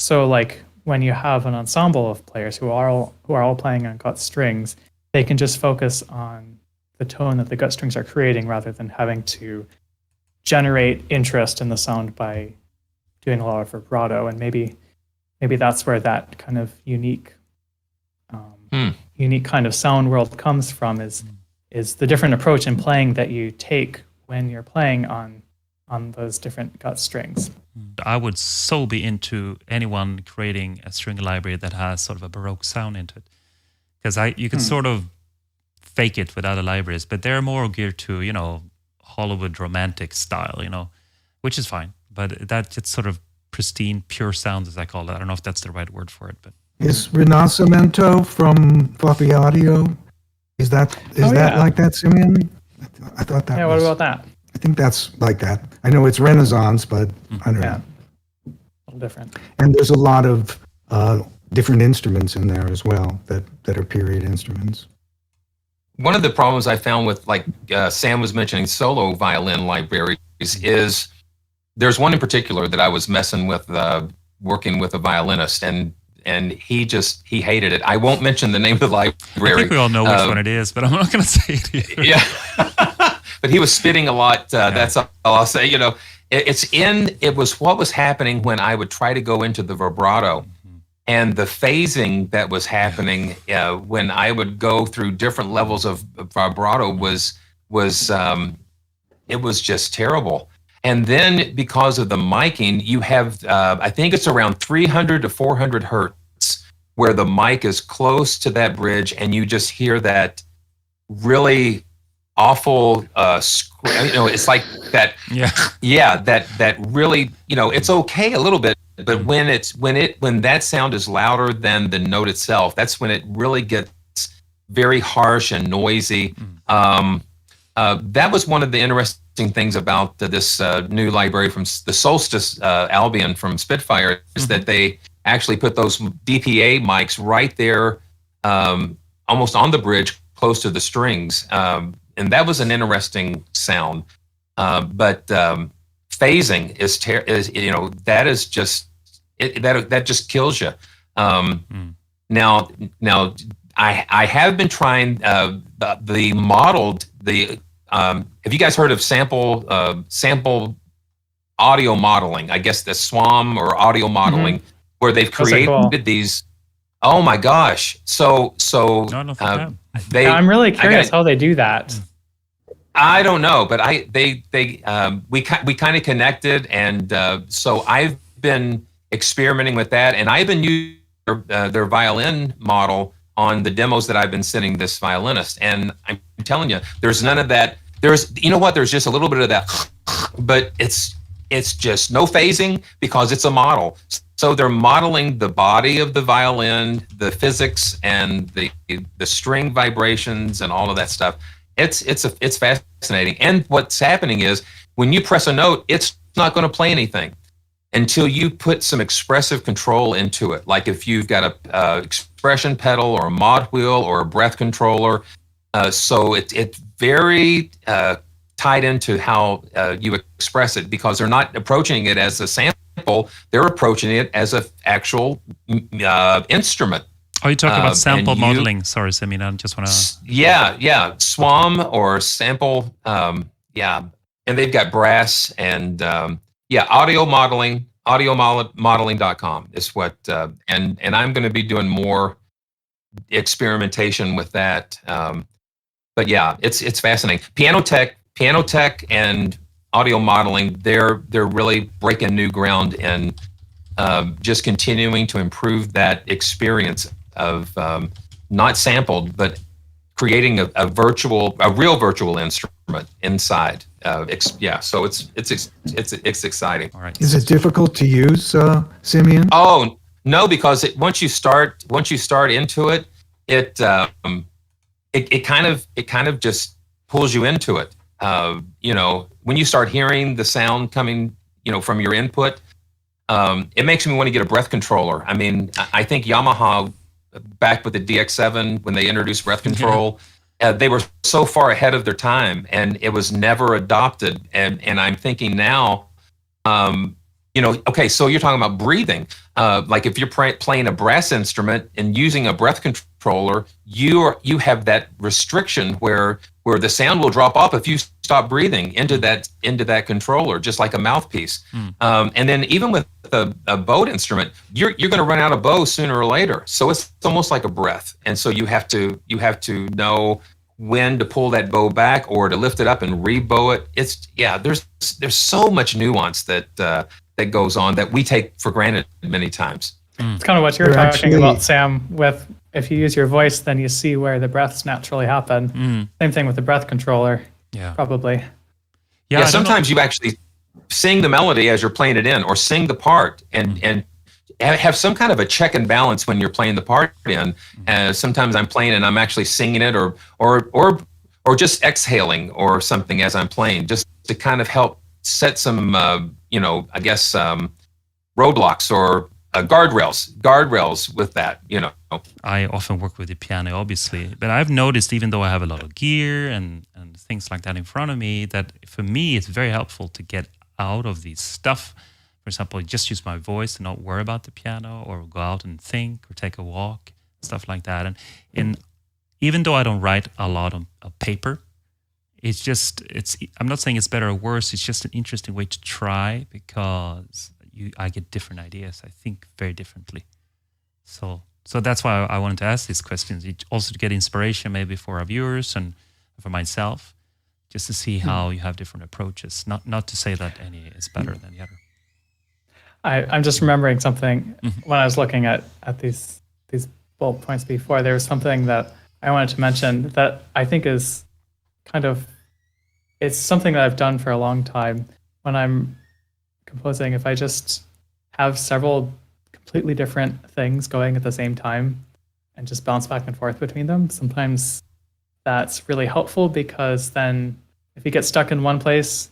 like when you have an ensemble of players who are all playing on gut strings, they can just focus on the tone that the gut strings are creating rather than having to generate interest in the sound by doing a lot of vibrato. And maybe that's where that kind of unique kind of sound world comes from, is the different approach in playing that you take when you're playing on those different gut strings. I would so be into anyone creating a string library that has sort of a Baroque sound into it, because you can sort of fake it with other libraries, but they're more geared to, Hollywood romantic style, which is fine. But that just sort of pristine, pure sound, as I call it. I don't know if that's the right word for it, but is Rinascimento from Fluffy Audio? Is that like that, Simeon? I thought that. Yeah. What about that? I think that's like that. I know it's Renaissance, but I don't know. A little different. And there's a lot of different instruments in there as well that are period instruments. One of the problems I found with, like Sam was mentioning, solo violin libraries is there's one in particular that I was messing with, working with a violinist, and he hated it. I won't mention the name of the library. I think we all know which one it is, but I'm not going to say it either. Yeah. But he was spitting a lot. That's all I'll say. It was what was happening when I would try to go into the vibrato, and the phasing that was happening when I would go through different levels of vibrato was it was just terrible. And then because of the miking, you have I think it's around 300 to 400 hertz where the mic is close to that bridge, and you just hear that really awful it's like that that really, it's okay a little bit, but when that sound is louder than the note itself, that's when it really gets very harsh and noisy. That was one of the interesting things about this new library from the Solstice Albion from Spitfire, is that they actually put those DPA mics right there, almost on the bridge, close to the strings. And that was an interesting sound, but phasing is that is just that just kills you. Now I have been trying the modeled have you guys heard of sample audio modeling? I guess the SWAM or audio modeling, where they've created these. Oh my gosh! So I'm really curious how they do that. I don't know, but we kind of connected, and so I've been experimenting with that, and I've been using their violin model on the demos that I've been sending this violinist, and I'm telling you, there's none of that. There's just a little bit of that, but it's just no phasing because it's a model. So they're modeling the body of the violin, the physics, and the string vibrations and all of that stuff. It's fascinating. And what's happening is when you press a note, it's not going to play anything until you put some expressive control into it. Like if you've got a expression pedal or a mod wheel or a breath controller. So it's very tied into how you express it, because they're not approaching it as a sample, they're approaching it as an actual instrument. Are you talking about sample modeling? Sorry, Simeon, I just want to... Yeah. SWAM or sample, and they've got brass and, audio modeling, audiomodeling.com is what, and I'm going to be doing more experimentation with that. But yeah, it's fascinating. Piano tech and audio modeling, they're really breaking new ground and just continuing to improve that experience of not sampled, but creating a real virtual instrument inside. So it's exciting. All right. Is it difficult to use, Simeon? Oh no, because once you start into it, it kind of just pulls you into it. When you start hearing the sound coming, from your input, it makes me want to get a breath controller. I mean, I think Yamaha, back with the DX7, when they introduced breath control, they were so far ahead of their time, and it was never adopted. And I'm thinking now, okay, so you're talking about breathing. Like if you're playing a brass instrument and using a breath controller, you have that restriction where the sound will drop off if you stop breathing into that controller, just like a mouthpiece. And then even with a bowed instrument, you're going to run out of bow sooner or later. So it's almost like a breath, and so you have to know when to pull that bow back or to lift it up and re-bow it. There's so much nuance that goes on that we take for granted many times. It's kind of what you're talking about, Sam, with if you use your voice, then you see where the breaths naturally happen. Same thing with the breath controller, probably. Yeah, sometimes you actually sing the melody as you're playing it in, or sing the part and have some kind of a check and balance when you're playing the part in. Sometimes I'm playing and I'm actually singing it or just exhaling or something as I'm playing, just to kind of help set some, roadblocks or guardrails with that, I often work with the piano, obviously, but I've noticed, even though I have a lot of gear and things like that in front of me, that for me, it's very helpful to get out of these stuff. For example, just use my voice and not worry about the piano, or go out and think or take a walk, stuff like that. And even though I don't write a lot on paper, I'm not saying it's better or worse. It's just an interesting way to try, because I get different ideas. I think very differently. So that's why I wanted to ask these questions. Also to get inspiration maybe for our viewers and for myself, just to see how you have different approaches. Not to say that any is better than the other. I'm just remembering something when I was looking at these bullet points before. There was something that I wanted to mention that I think is it's something that I've done for a long time. When I'm composing, if I just have several completely different things going at the same time and just bounce back and forth between them, sometimes that's really helpful, because then if you get stuck in one place,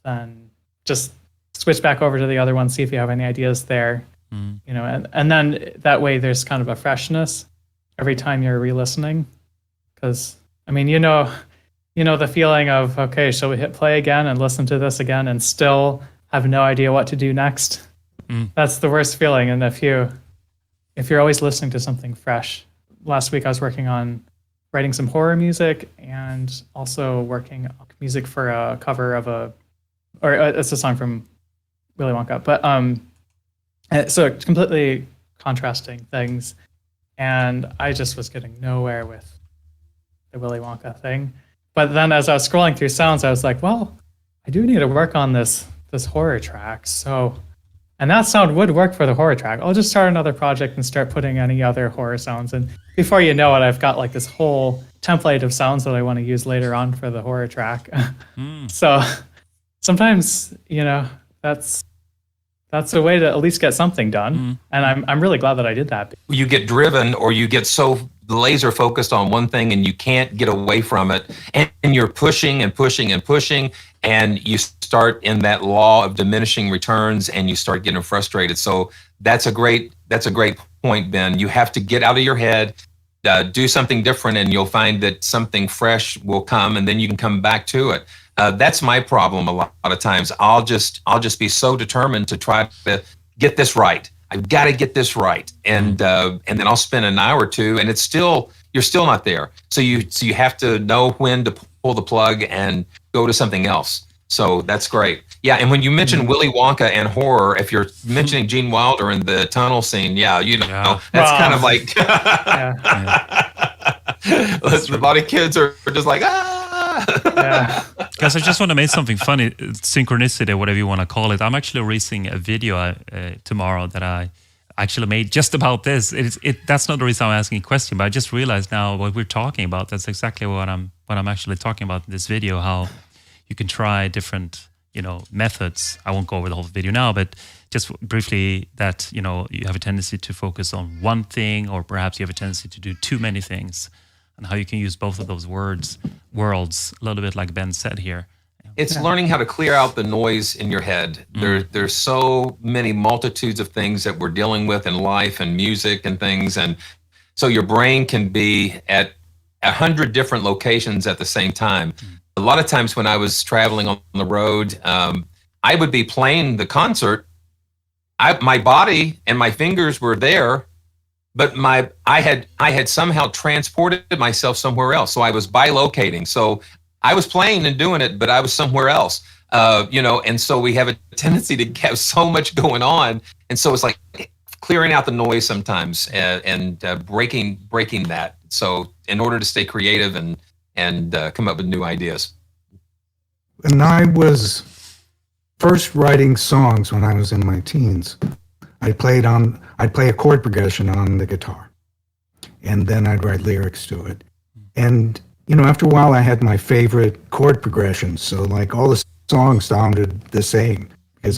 then just switch back over to the other one, see if you have any ideas there. And then that way there's kind of a freshness every time you're re-listening. Because, I mean, the feeling of, okay, shall we hit play again and listen to this again and still have no idea what to do next? That's the worst feeling. And if you're always listening to something fresh. Last week I was working on writing some horror music and also working on music for a cover of it's a song from Willy Wonka. But so completely contrasting things. And I just was getting nowhere with the Willy Wonka thing. But then as I was scrolling through sounds, I was like, well, I do need to work on this horror track. And that sound would work for the horror track. I'll just start another project and start putting any other horror sounds. And before you know it, I've got like this whole template of sounds that I want to use later on for the horror track. So sometimes, that's a way to at least get something done. And I'm really glad that I did that. You get driven, or you get so laser focused on one thing and you can't get away from it, and you're pushing and pushing and pushing, and you start in that law of diminishing returns, and you start getting frustrated. So that's a great point, Ben. You have to get out of your head, do something different, and you'll find that something fresh will come, and then you can come back to it. That's my problem a lot of times. I'll just be so determined to try to get this right. I've got to get this right, and then I'll spend an hour or two, and you're still not there. So you have to know when to pull the plug and go to something else. So that's great. Yeah, and when you mention Willy Wonka and horror, if you're mentioning Gene Wilder and the tunnel scene, that's kind of like a lot of kids are just like Guys, I just want to make something funny, synchronicity, whatever you want to call it. I'm actually releasing a video tomorrow that I actually made just about this. That's not the reason I'm asking a question, but I just realized now what we're talking about. That's exactly what I'm actually talking about in this video. How you can try different, methods. I won't go over the whole video now, but just briefly that you have a tendency to focus on one thing, or perhaps you have a tendency to do too many things. and how you can use both of those worlds, a little bit like Ben said here. It's learning how to clear out the noise in your head. There's so many multitudes of things that we're dealing with in life and music and things. And so your brain can be at 100 different locations at the same time. A lot of times when I was traveling on the road, I would be playing the concert. My body and my fingers were there, but I had somehow transported myself somewhere else. So I was bilocating. So I was playing and doing it, but I was somewhere else, and so we have a tendency to have so much going on. And so it's like clearing out the noise sometimes and breaking that. So in order to stay creative and come up with new ideas. And I was first writing songs when I was in my teens. I'd play a chord progression on the guitar, and then I'd write lyrics to it. And after a while, I had my favorite chord progressions. So like all the songs sounded the same because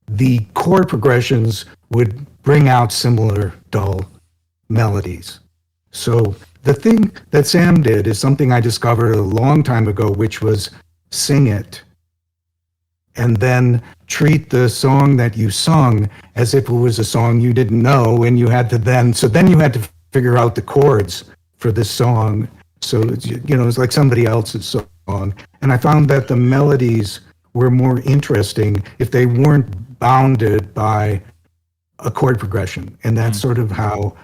the chord progressions would bring out similar dull melodies. So the thing that Sam did is something I discovered a long time ago, which was sing it and then treat the song that you sung as if it was a song you didn't know, and then you had to figure out the chords for this song. So, it's like somebody else's song. And I found that the melodies were more interesting if they weren't bounded by a chord progression. And that's sort of how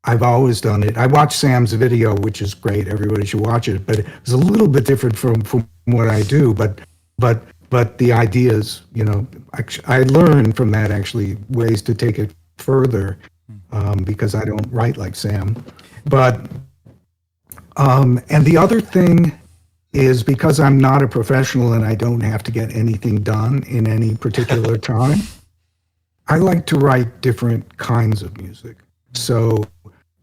I've always done it. I watched Sam's video, which is great. Everybody should watch it. But it's a little bit different from what I do. But the ideas, I learned from that actually ways to take it further because I don't write like Sam. But and the other thing is because I'm not a professional and I don't have to get anything done in any particular time, I like to write different kinds of music. So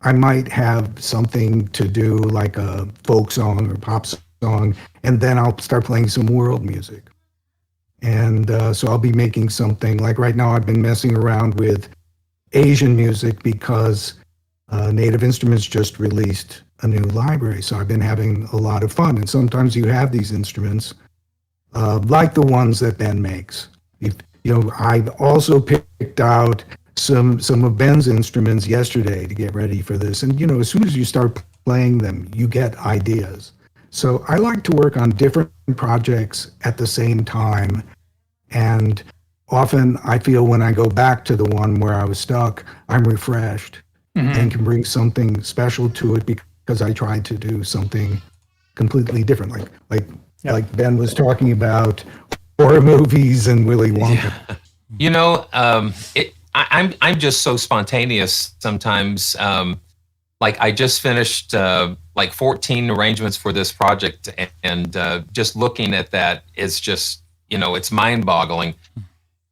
I might have something to do like a folk song or pop song, and then I'll start playing some world music. And so I'll be making something like right now I've been messing around with Asian music because Native Instruments just released a new library. So I've been having a lot of fun. And sometimes you have these instruments like the ones that Ben makes. I've also picked out some of Ben's instruments yesterday to get ready for this. And, as soon as you start playing them, you get ideas. So I like to work on different projects at the same time. And often I feel when I go back to the one where I was stuck, I'm refreshed and can bring something special to it because I tried to do something completely different. Like Ben was talking about horror movies and Willy Wonka. Yeah. I'm just so spontaneous sometimes. Like I just finished 14 arrangements for this project, and just looking at that is just, it's mind-boggling.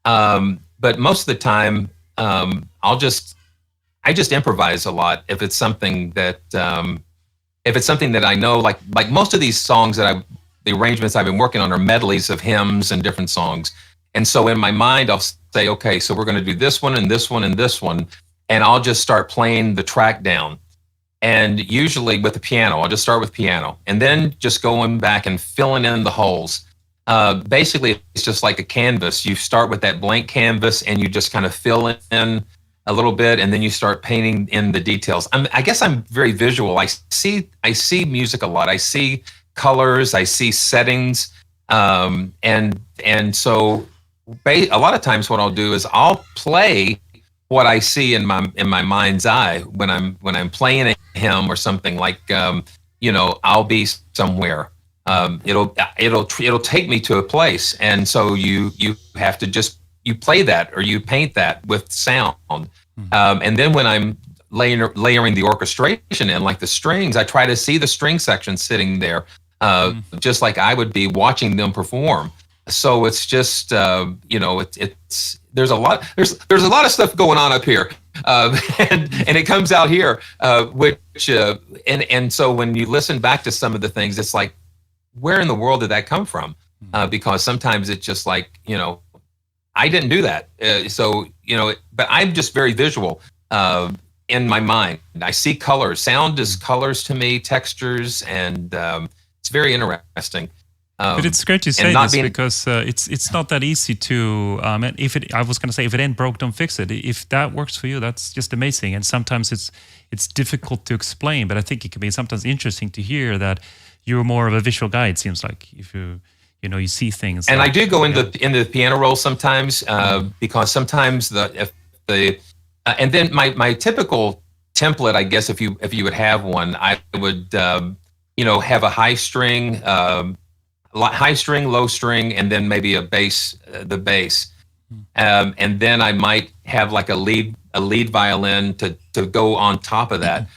But most of the time, I just improvise a lot if it's something that I know, like most of these songs the arrangements I've been working on are medleys of hymns and different songs. And so in my mind, I'll say, okay, so we're going to do this one and this one and this one. And I'll just start playing the track down. And usually with the piano, I'll just start with piano and then just going back and filling in the holes. Basically, it's just like a canvas. You start with that blank canvas and you just kind of fill in a little bit, and then you start painting in the details. I guess I'm very visual. I see music a lot. I see colors. I see settings, and so a lot of times what I'll do is I'll play what I see in my mind's eye when I'm playing a hymn or something like I'll be somewhere. It'll take me to a place, and so you have to just you play that or you paint that with sound. And then when I'm layering the orchestration in, like the strings, I try to see the string section sitting there, just like I would be watching them perform. So it's just it's there's a lot of stuff going on up here, and it comes out here, and so when you listen back to some of the things, it's like, where in the world did that come from? Because sometimes it's just like, I didn't do that. But I'm just very visual. in my mind. I see colors. Sound is colors to me, textures, and it's very interesting. But it's great you say this because it's not that easy to. And I was going to say, if it ain't broke, don't fix it. If that works for you, that's just amazing. And sometimes it's difficult to explain, but I think it can be sometimes interesting to hear that you're more of a visual guy. It seems like if you see things. And I do go into the piano roll sometimes because sometimes and then my typical template, I guess, if you would have one, I would have a high string, low string, and then maybe the bass, and then I might have like a lead violin to go on top of that.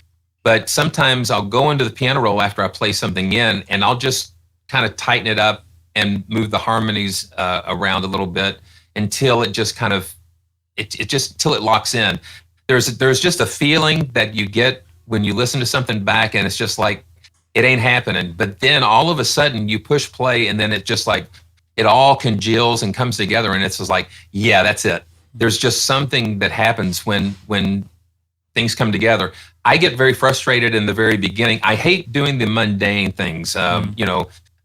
But sometimes I'll go into the piano roll after I play something in, and I'll just kind of tighten it up and move the harmonies around a little bit until it just kind of till it locks in. There's just a feeling that you get when you listen to something back, and it's just like it ain't happening. But then all of a sudden you push play, and then it just like it all congeals and comes together, and it's just like, yeah, that's it. There's just something that happens when things come together. I get very frustrated in the very beginning. I hate doing the mundane things.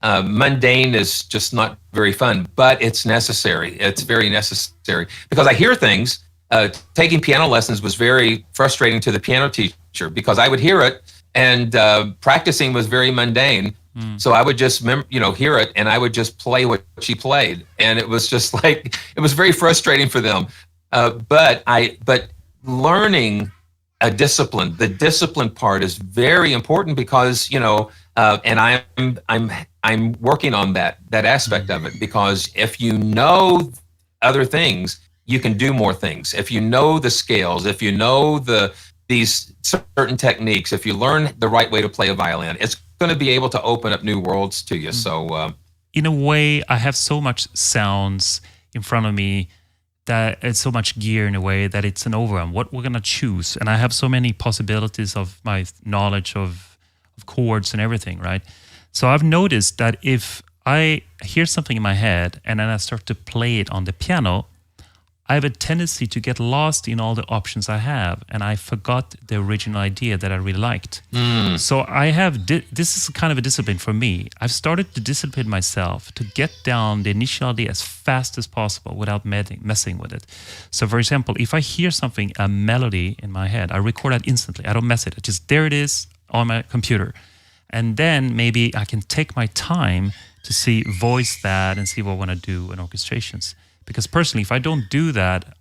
Mundane is just not very fun, but it's necessary. It's very necessary because I hear things. Taking piano lessons was very frustrating to the piano teacher because I would hear it, and practicing was very mundane. So I would just hear it, and I would just play what she played, and it was just like it was very frustrating for them. But learning a discipline, the discipline part is very important because and I'm working on that aspect of it, because if you know other things, you can do more things. If you know the scales, if you know these certain techniques, if you learn the right way to play a violin, it's going to be able to open up new worlds to you. So in a way, I have so much sounds in front of me that it's so much gear in a way that it's an overwhelm. What we're going to choose, and I have so many possibilities of my knowledge of chords and everything, right? So I've noticed that if I hear something in my head and then I start to play it on the piano, I have a tendency to get lost in all the options I have, and I forgot the original idea that I really liked. So I have, this is kind of a discipline for me. I've started to discipline myself to get down the initial idea as fast as possible without messing with it. So for example, if I hear something, a melody in my head, I record that instantly. I don't mess it. There it is on my computer. And then maybe I can take my time to voice that and see what I want to do in orchestrations. Because personally, if I don't do that,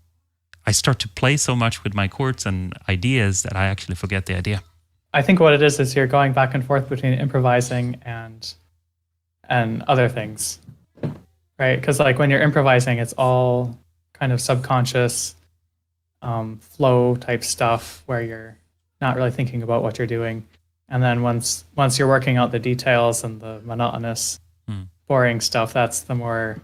I start to play so much with my chords and ideas that I actually forget the idea. I think what it is you're going back and forth between improvising and other things, right? Because like when you're improvising, it's all kind of subconscious flow type stuff where you're not really thinking about what you're doing. And then once you're working out the details and the monotonous, boring stuff, that's the more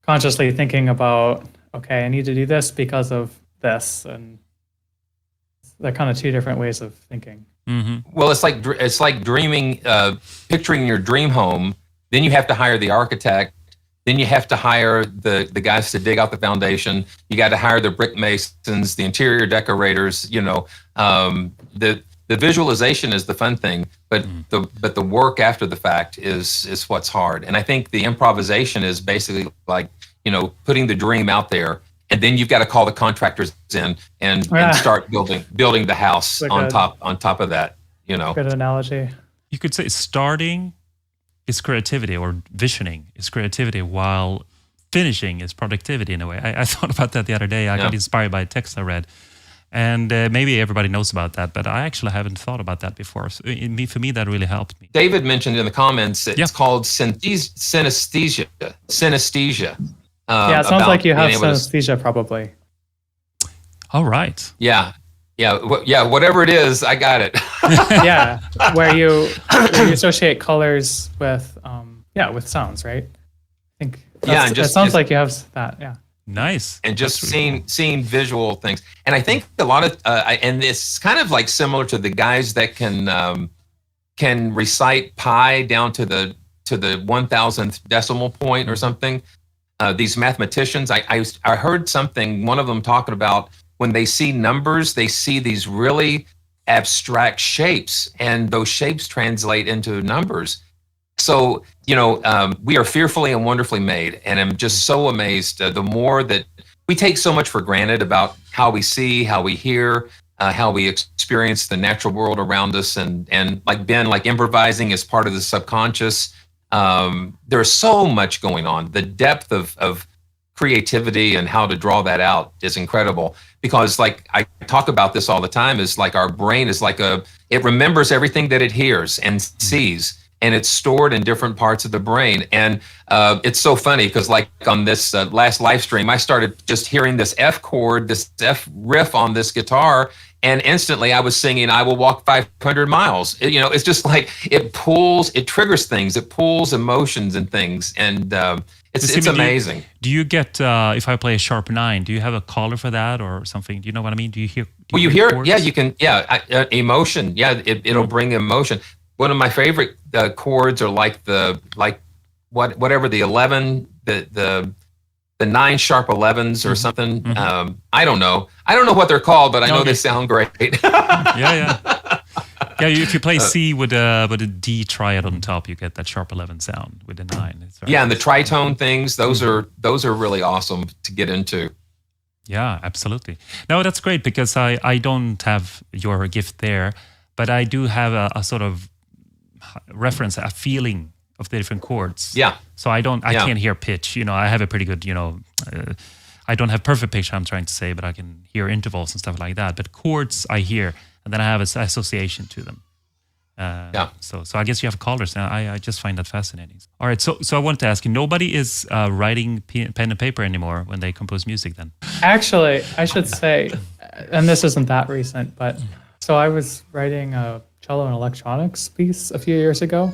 consciously thinking about, okay, I need to do this because of this, and they're kind of two different ways of thinking. Well, it's like dreaming, picturing your dream home. Then you have to hire the architect. Then you have to hire the guys to dig out the foundation. You got to hire the brick masons, the interior decorators. The visualization is the fun thing, but the work after the fact is what's hard. And I think the improvisation is basically like, putting the dream out there, and then you've got to call the contractors in and start building the house on top of that. Good analogy. You could say starting is creativity, or visioning is creativity, while finishing is productivity in a way. I thought about that the other day. I got inspired by a text I read. And maybe everybody knows about that, but I actually haven't thought about that before. So for me, that really helped me. David mentioned in the comments it's called synesthesia. Synesthesia. It sounds like you have synesthesia, probably. All right. Yeah. Whatever it is, I got it. Yeah, where you associate colors with with sounds, right? I think. It sounds like you have that. Yeah. Nice. And just seeing visual things. And I think a lot of and it's kind of like similar to the guys that can recite pi down to the 1,000th decimal point or something. These mathematicians, I heard something, one of them talking about when they see numbers, they see these really abstract shapes, and those shapes translate into numbers. So, we are fearfully and wonderfully made. And I'm just so amazed. The more that we take so much for granted about how we see, how we hear, how we experience the natural world around us. And like Ben, like improvising is part of the subconscious. There's so much going on. The depth of creativity and how to draw that out is incredible, because like I talk about this all the time, is like our brain is like it remembers everything that it hears and sees, and it's stored in different parts of the brain. And it's so funny because like on this last live stream, I started just hearing this F chord, this F riff on this guitar, and instantly I was singing, "I will walk 500 miles." It's just like it triggers things, it pulls emotions and things. And it's amazing. Do you get, if I play a sharp 9, do you have a collar for that or something? Do you know what I mean? Do you hear? You hear it? Yeah, you can. Yeah, emotion. Yeah, it'll bring emotion. One of my favorite chords are whatever the 11, the 9 sharp 11s or something. Mm-hmm. I don't know what they're called, but I know they sound great. Yeah. If you play C with a D triad on top, you get that sharp 11 sound with the 9. And the tritone things, those are really awesome to get into. Yeah, absolutely. No, that's great, because I don't have your gift there, but I do have a sort of reference, a feeling of the different chords. Yeah. So I can't hear pitch. I have a pretty good, I don't have perfect pitch, I'm trying to say, but I can hear intervals and stuff like that. But chords I hear, and then I have an association to them. So I guess you have colors now. I just find that fascinating. All right. So I wanted to ask you, nobody is writing pen and paper anymore when they compose music then? Actually, I should say, and this isn't that recent, but so I was writing a cello and electronics piece a few years ago,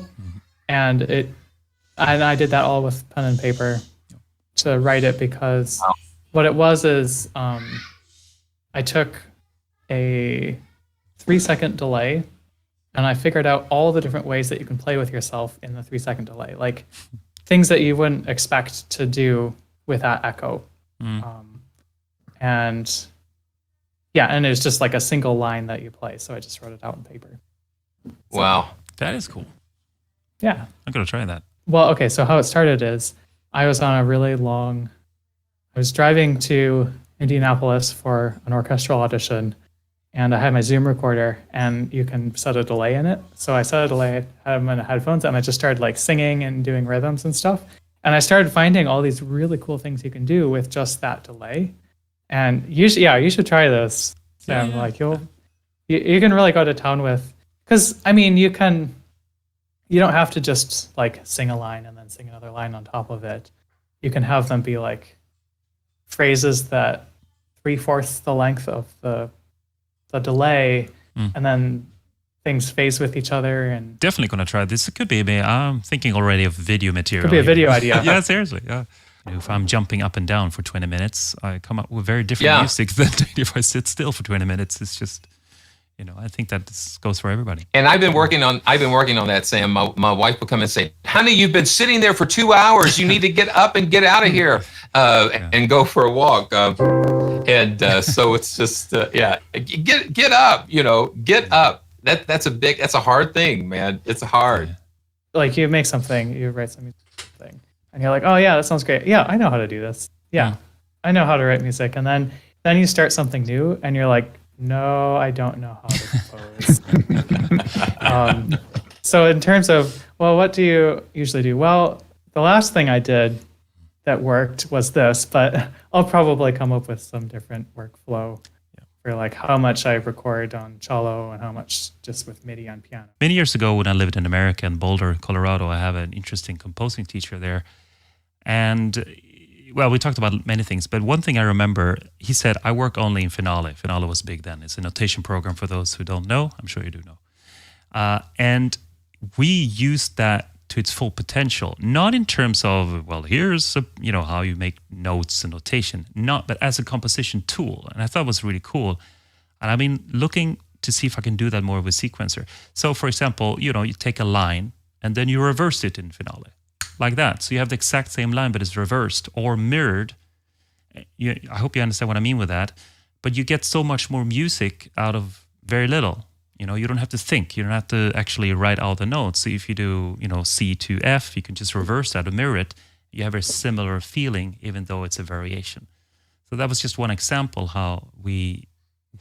and I did that all with pen and paper to write it, because what it was is I took a 3-second delay, and I figured out all the different ways that you can play with yourself in the 3-second delay, like things that you wouldn't expect to do with that echo. And it was just like a single line that you play. So I just wrote it out on paper. Wow. That is cool. Yeah. I'm going to try that. Well, okay. So how it started is I was driving to Indianapolis for an orchestral audition, and I had my Zoom recorder, and you can set a delay in it. So I set a delay, had them in the headphones, and I just started like singing and doing rhythms and stuff. And I started finding all these really cool things you can do with just that delay. And you should try this, Sam. Yeah. Like you can really go to town with, because I mean, you don't have to just like sing a line and then sing another line on top of it. You can have them be like phrases that 3/4 the length of the delay, and then things phase with each other. And definitely going to try this. It could be. I'm thinking already of video material. Could be a video idea. Yeah, seriously. Yeah. If I'm jumping up and down for 20 minutes, I come up with very different music than if I sit still for 20 minutes. It's just, I think that this goes for everybody. And I've been working on that, Sam. My wife will come and say, "Honey, you've been sitting there for 2 hours. You need to get up and get out of here and go for a walk." So it's just, get up, get up. That's a hard thing, man. It's hard. Like you make something, you write something, and you're like, "Oh yeah, that sounds great. Yeah, I know how to do this. Yeah, I know how to write music." And then you start something new, and you're like, "No, I don't know how to compose." So in terms of, well, what do you usually do? Well, the last thing I did that worked was this, but I'll probably come up with some different workflow for like how much I record on cello and how much just with MIDI on piano. Many years ago when I lived in America, in Boulder, Colorado, I have an interesting composing teacher there. And, well, we talked about many things, but one thing I remember, he said, I work only in Finale. Finale was big then. It's a notation program for those who don't know. I'm sure you do know. And we used that to its full potential, not in terms of, well, here's how you make notes and notation, but as a composition tool. And I thought it was really cool. And I've been looking to see if I can do that more with sequencer. So for example, you take a line and then you reverse it in Finale like that. So you have the exact same line, but it's reversed or mirrored. I hope you understand what I mean with that. but you get so much more music out of very little. You know, you don't have to think. You don't have to actually write all the notes. So if you do, C to F, you can just reverse that or mirror it. You have a similar feeling, even though it's a variation. So that was just one example how we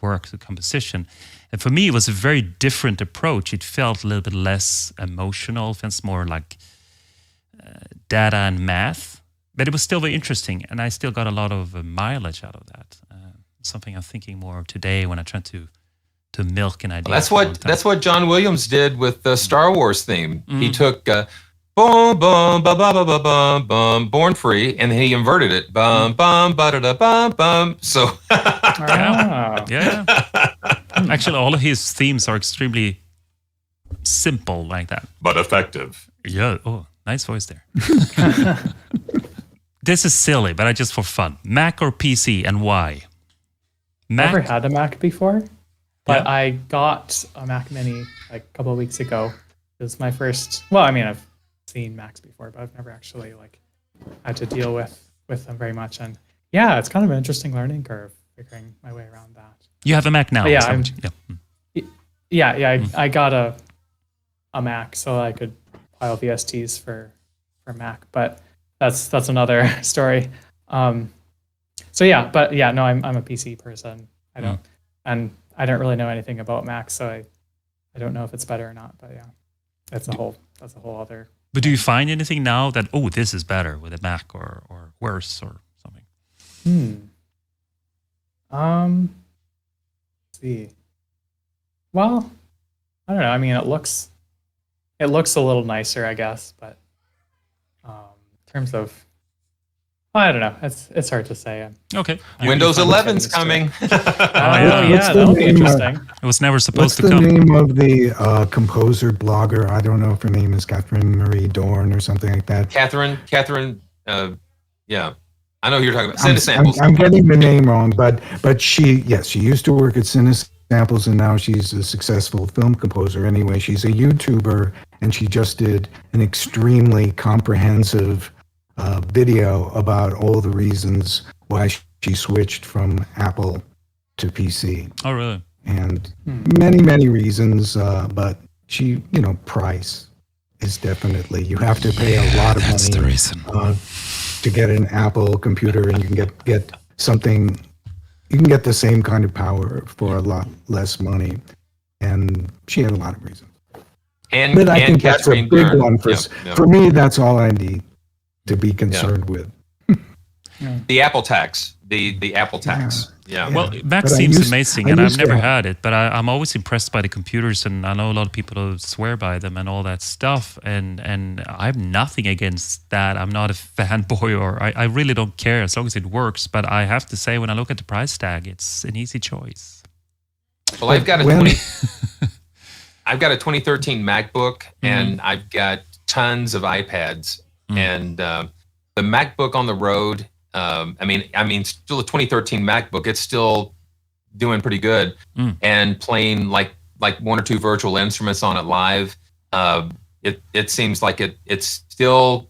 work the composition. And for me, it was a very different approach. It felt a little bit less emotional. It felt more like data and math. But it was still very interesting. And I still got a lot of mileage out of that. Something I'm thinking more of today when I try to milk an idea. That's what John Williams did with the Star Wars theme. He took boom, boom, ba ba ba ba bum, bum, Born Free, and then he inverted it. Bum, bum, ba da da bum, bum. So yeah. Actually, all of his themes are extremely simple like that. But effective. Yeah. Oh, nice voice there. This is silly, but just for fun. Mac or PC, and why? Mac? Never had a Mac before, but I got a Mac Mini like a couple of weeks ago. It was my first. Well, I mean, I've seen Macs before, but I've never actually had to deal with them very much. And yeah, it's kind of an interesting learning curve figuring my way around that. You have a Mac now. I got a Mac so I could pile VSTs for Mac, but that's another story. I'm a PC person. I don't really know anything about Mac, so I don't know if it's better or not. But yeah, that's a whole other. But do you find anything now that this is better with a Mac or worse or something? Let's see. Well, I don't know. I mean, it looks a little nicer, I guess, but in terms of, I don't know. It's hard to say. Okay. Windows 11's coming. That'll be interesting. It was never supposed to come. What's the name of the composer, blogger? I don't know if her name is Catherine Marie Dorn or something like that. Catherine. Yeah. I know who you're talking about. Cinesamples. I'm getting the name wrong, but she used to work at Cinesamples, and now she's a successful film composer. Anyway, she's a YouTuber, and she just did an extremely comprehensive video about all the reasons why she switched from Apple to PC. Oh, really? And many reasons, but price is definitely, you have to pay a lot of money. That's the reason. To get an Apple computer, and you can get something, you can get the same kind of power for a lot less money. And she had a lot of reasons. But I think that's a big one for me. That's all I need to be concerned with. The Apple tax. The Apple tax. Yeah. Well, Mac seems amazing, and I've never had it, but I'm always impressed by the computers, and I know a lot of people who swear by them and all that stuff, and I have nothing against that. I'm not a fanboy, or I really don't care as long as it works, but I have to say, when I look at the price tag, it's an easy choice. Well, I've got a 2013 MacBook, and I've got tons of iPads, and the MacBook on the road. I mean, still a 2013 MacBook. It's still doing pretty good, and playing like one or two virtual instruments on it live. It seems like it's still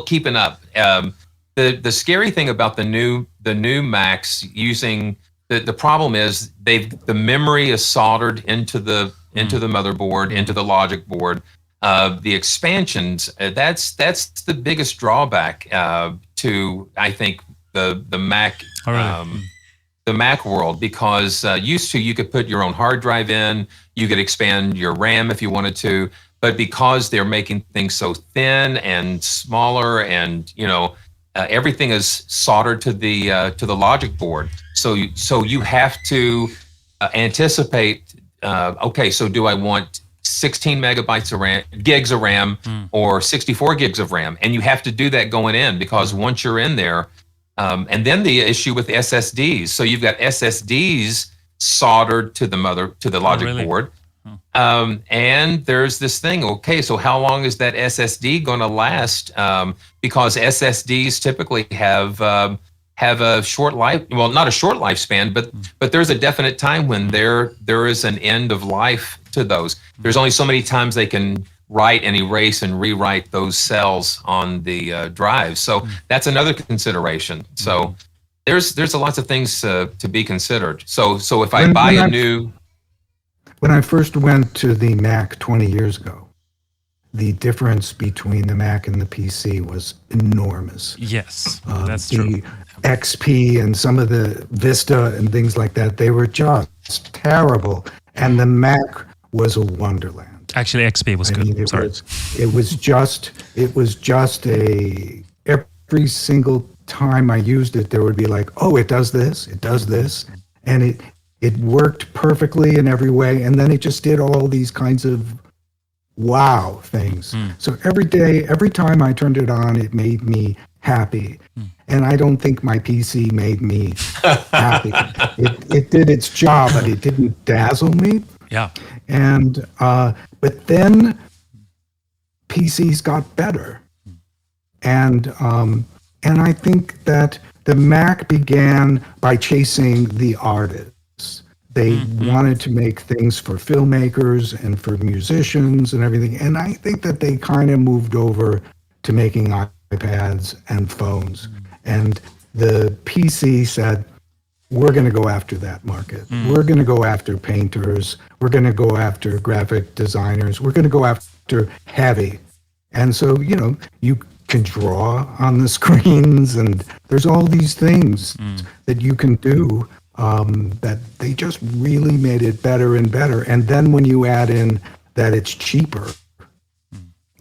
keeping up. The scary thing about the new Macs using the problem is the memory is soldered into the motherboard, into the logic board. The expansions, that's the biggest drawback to, I think, the Mac the Mac world, because used to, you could put your own hard drive in, you could expand your RAM if you wanted to, but because they're making things so thin and smaller, and everything is soldered to the logic board, so you have to anticipate. Okay, so do I want 16 megabytes of RAM, gigs of RAM, or 64 gigs of RAM? And you have to do that going in, because once you're in there, and then the issue with SSDs. So you've got SSDs soldered to the logic board. And there's this thing, okay, so how long is that SSD going to last? Because SSDs typically have a short life, well, not a short lifespan, but there's a definite time when there is an end of life to those. There's only so many times they can write and erase and rewrite those cells on the drive. So that's another consideration. So there's a lots of things to be considered. So if I When- buy when a I- new, When I first went to the Mac 20 years ago, the difference between the Mac and the PC was enormous. Yes, Uh, that's the true. XP and some of the Vista and things like that, they were just terrible. And the Mac was a wonderland. Actually, XP was I good. mean, it Sorry. was just every single time I used it, there would be like, oh, it does this, and it worked perfectly in every way, and then it just did all these kinds of wow things. So every time I turned it on, it made me happy, and I don't think my PC made me happy. It did its job, but it didn't dazzle me. Yeah. And but then PCs got better, and I think that the Mac began by chasing the artists. They wanted to make things for filmmakers and for musicians and everything. And I think that they kind of moved over to making iPads and phones. And the PC said, we're going to go after that market. We're going to go after painters. We're going to go after graphic designers. We're going to go after heavy. And so, you can draw on the screens, and there's all these things that you can do that they just really made it better and better. And then when you add in that it's cheaper,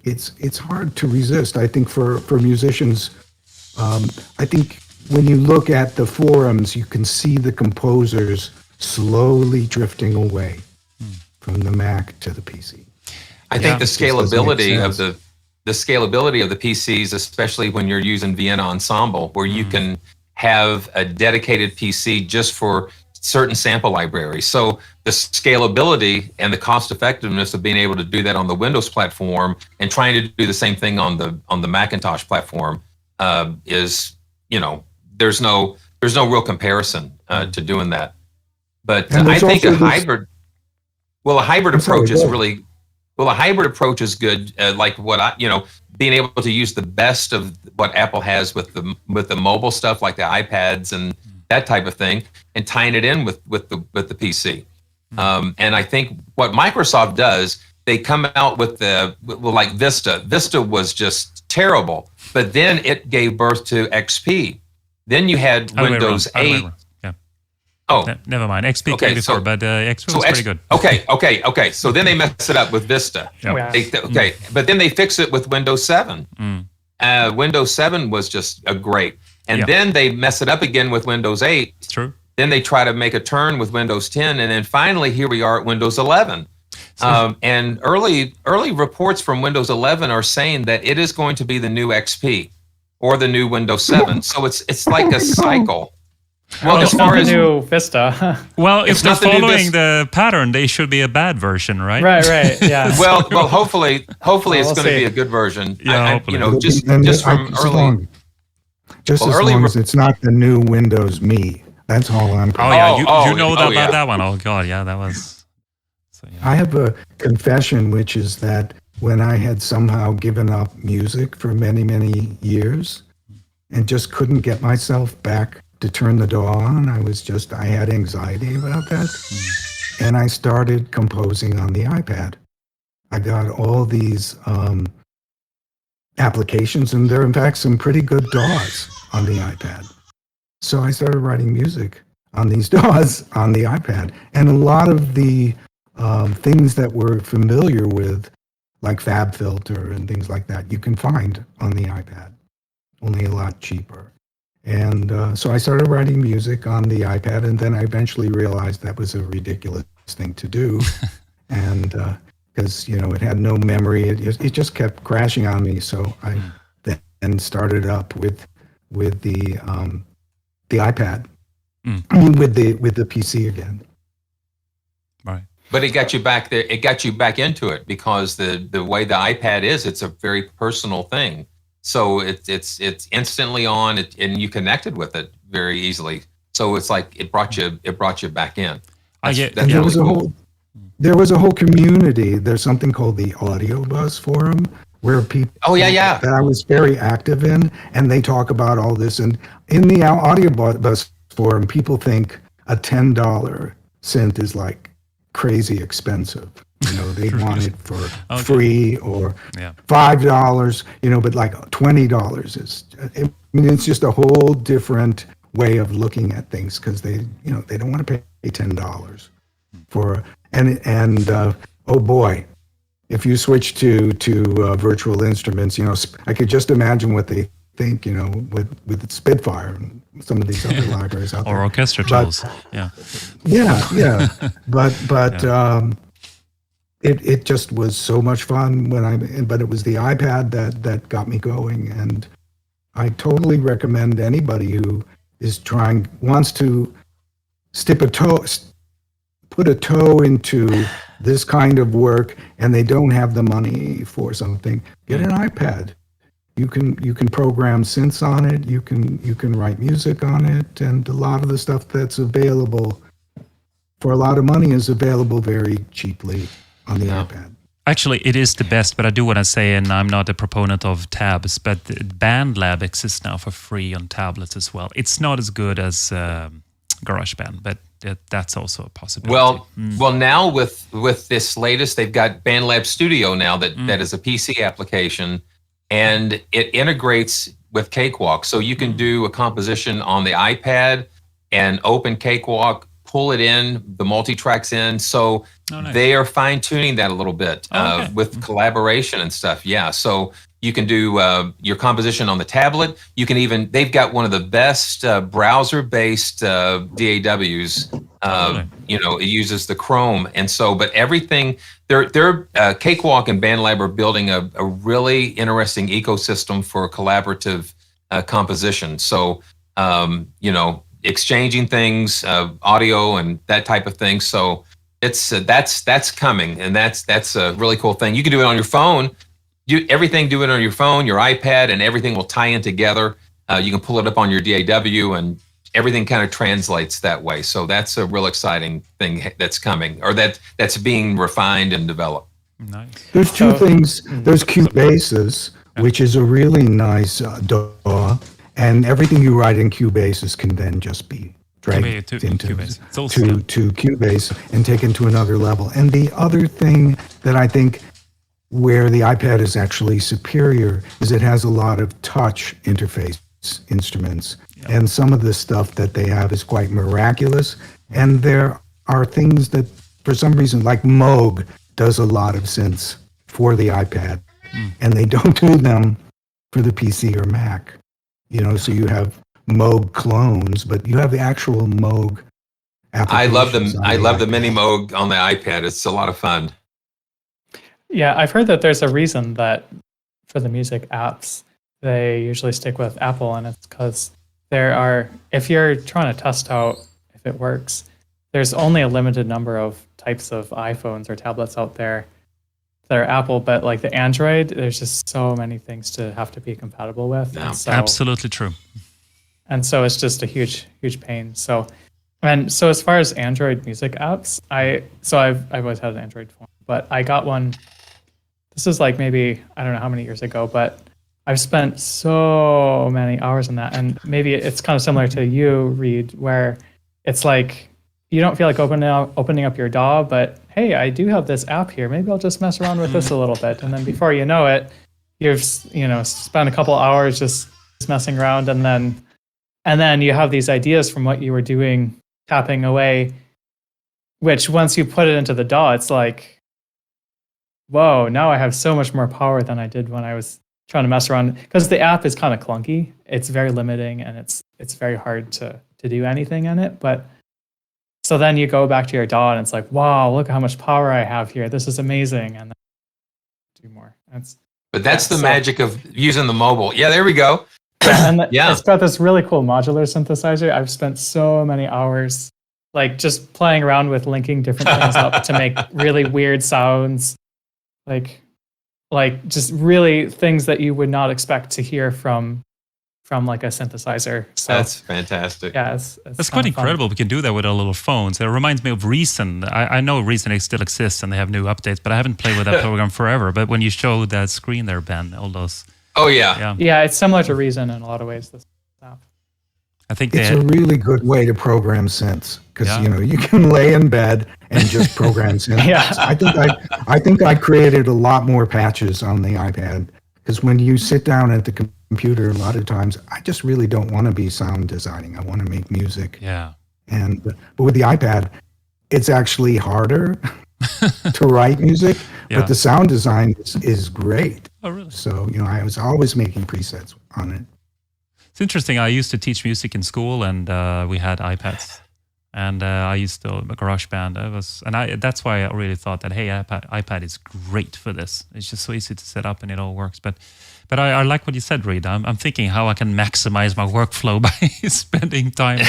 it's hard to resist. I think for musicians, I think when you look at the forums, you can see the composers slowly drifting away from the Mac to the PC. I think the This doesn't make scalability of sense. the scalability of the PCs, especially when you're using Vienna Ensemble, where you can have a dedicated PC just for certain sample libraries. So the scalability and the cost effectiveness of being able to do that on the Windows platform and trying to do the same thing on the Macintosh platform is, there's no real comparison to doing that. But And I there's think also a hybrid I'm sorry, approach is go ahead. really well. A hybrid approach is good. Like what being able to use the best of what Apple has with the mobile stuff, like the iPads and that type of thing, and tying it in with the PC. And I think what Microsoft does, they come out with like Vista. Vista was just terrible, but then it gave birth to XP. Then you had Other way Windows around, other way 8. around. Yeah. Oh, Never mind. XP Okay, came before, so- but XP was pretty good. Okay. So then they mess it up with Vista. Yeah. Yeah. But then they fix it with Windows 7. Windows 7 was just great. And Yeah. then they mess it up again with Windows 8. It's true. Then they try to make a turn with Windows 10. And then finally, here we are at Windows 11. And early reports from Windows 11 are saying that it is going to be the new XP or the new Windows 7. So it's like a cycle. Well, as It's not far the as new Vista. Well, if It's they're not the new following the pattern, they should be a bad version, right? right. Yeah. well, hopefully Well, it's we'll going to see. be a good version. Yeah, hopefully. Just And from as early. long- Just Well, as early long re- as it's not the new Windows Me. That's all I'm. Oh yeah, Oh, you know oh, about yeah. that one. Oh god, yeah, that was. So, yeah. I have a confession, which is that when I had somehow given up music for many, many years and just couldn't get myself back to turn the DAW on, I had anxiety about that. And I started composing on the iPad. I got all these applications, and there are in fact some pretty good DAWs on the iPad. So I started writing music on these DAWs on the iPad. And a lot of the things that we're familiar with, like FabFilter and things like that, you can find on the iPad, only a lot cheaper. And so I started writing music on the iPad, and then I eventually realized that was a ridiculous thing to do. And because, it had no memory, it just kept crashing on me. So I then started up with the iPad, with the PC again. Right. But it got you back there. It got you back into it because the way the iPad is, it's a very personal thing. So it's instantly on, and you connected with it very easily. So it's like it brought you back in. I get. And Yeah. there was a whole community. There's something called the Audio Buzz Forum, where people Oh yeah. that I was very active in, and they talk about all this. And in the audio bus forum, people think a $10 synth is like crazy expensive. They want it for free or $5, but like $20 is, it's just a whole different way of looking at things, because they don't want to pay $10 for, and oh boy, if you switch to virtual instruments, I could just imagine what they think, with Spitfire and some of these other libraries out there. Or orchestra tools. Yeah. But it just was so much fun but it was the iPad that got me going, and I totally recommend anybody who is wants to put a toe into this kind of work, and they don't have the money for something, get an iPad. You can program synths on it. You can write music on it, and a lot of the stuff that's available for a lot of money is available very cheaply on the iPad. Actually, it is the best, but I do want to say, and I'm not a proponent of tabs, but Bandlab exists now for free on tablets as well. It's not as good as GarageBand, but that's also a possibility. Well, now with this latest, they've got Bandlab Studio now that is a PC application, and it integrates with Cakewalk. So you can do a composition on the iPad and open Cakewalk, pull it in, the multi-tracks in. So they are fine-tuning that a little bit with collaboration and stuff. Yeah, so you can do your composition on the tablet. You can even, they've got one of the best browser-based DAWs. It uses the Chrome. And so, but everything, they're Cakewalk and Bandlab are building a really interesting ecosystem for collaborative composition. So, exchanging things, audio and that type of thing. So it's that's coming, and that's a really cool thing. You can do it on your phone. Do it on your phone, your iPad, and everything will tie in together. You can pull it up on your DAW, and everything kind of translates that way. So that's a real exciting thing that's coming, or that's being refined and developed. Nice. There's two things. There's Cubases, which is a really nice DAW. And everything you write in Cubase can then just be dragged into Cubase. to Cubase and taken to another level. And the other thing that I think where the iPad is actually superior is it has a lot of touch interface instruments. Yep. And some of the stuff that they have is quite miraculous. And there are things that, for some reason, like Moog does a lot of synths for the iPad, and they don't do them for the PC or Mac. So you have Moog clones, but you have the actual Moog I love them. I love the Mini Moog on the iPad. It's a lot of fun. Yeah, I've heard that there's a reason that for the music apps, they usually stick with Apple, and it's because if you're trying to test out if it works, there's only a limited number of types of iPhones or tablets out there that are Apple, but like the Android, there's just so many things to have to be compatible with. Yeah, absolutely true. And so it's just a huge, huge pain. So as far as Android music apps, I've always had an Android phone, but I got one. This is like maybe, I don't know how many years ago, but I've spent so many hours on that. And maybe it's kind of similar to you, Reid, where it's like, you don't feel like opening up your DAW, but hey, I do have this app here. Maybe I'll just mess around with this a little bit. And then before you know it, you've spent a couple hours just messing around, and then you have these ideas from what you were doing, tapping away, which once you put it into the DAW, it's like, whoa, now I have so much more power than I did when I was trying to mess around. Because the app is kind of clunky. It's very limiting, and it's very hard to do anything in it. But so then you go back to your DAW, and it's like, wow, look how much power I have here. This is amazing. And then do more. But that's the magic of using the mobile. Yeah, there we go. Yeah, it's got this really cool modular synthesizer. I've spent so many hours like just playing around with linking different things up to make really weird sounds. Like just really things that you would not expect to hear from from like a synthesizer. So That's fantastic. yeah, it's That's quite kinda fun. incredible. We can do that with our little phones. It reminds me of Reason. I know Reason still exists and they have new updates, but I haven't played with that program forever. But when you show that screen there, Ben, all those, Oh yeah. yeah, Yeah, it's similar to Reason in a lot of ways. This app. I think It's they. a really good way to program synths because Yeah. you can lay in bed and just program synths. Yeah. I think I created a lot more patches on the iPad because when you sit down at the computer, a lot of times I just really don't want to be sound designing. I want to make music, Yeah. but with the iPad, it's actually harder to write music, Yeah. but the sound design is great. Oh, really? So I was always making presets on it. It's interesting. I used to teach music in school, and we had iPads, and I used to GarageBand. That's why I really thought that iPad is great for this. It's just so easy to set up, and it all works. But I like what you said, Reid. I'm thinking how I can maximize my workflow by spending time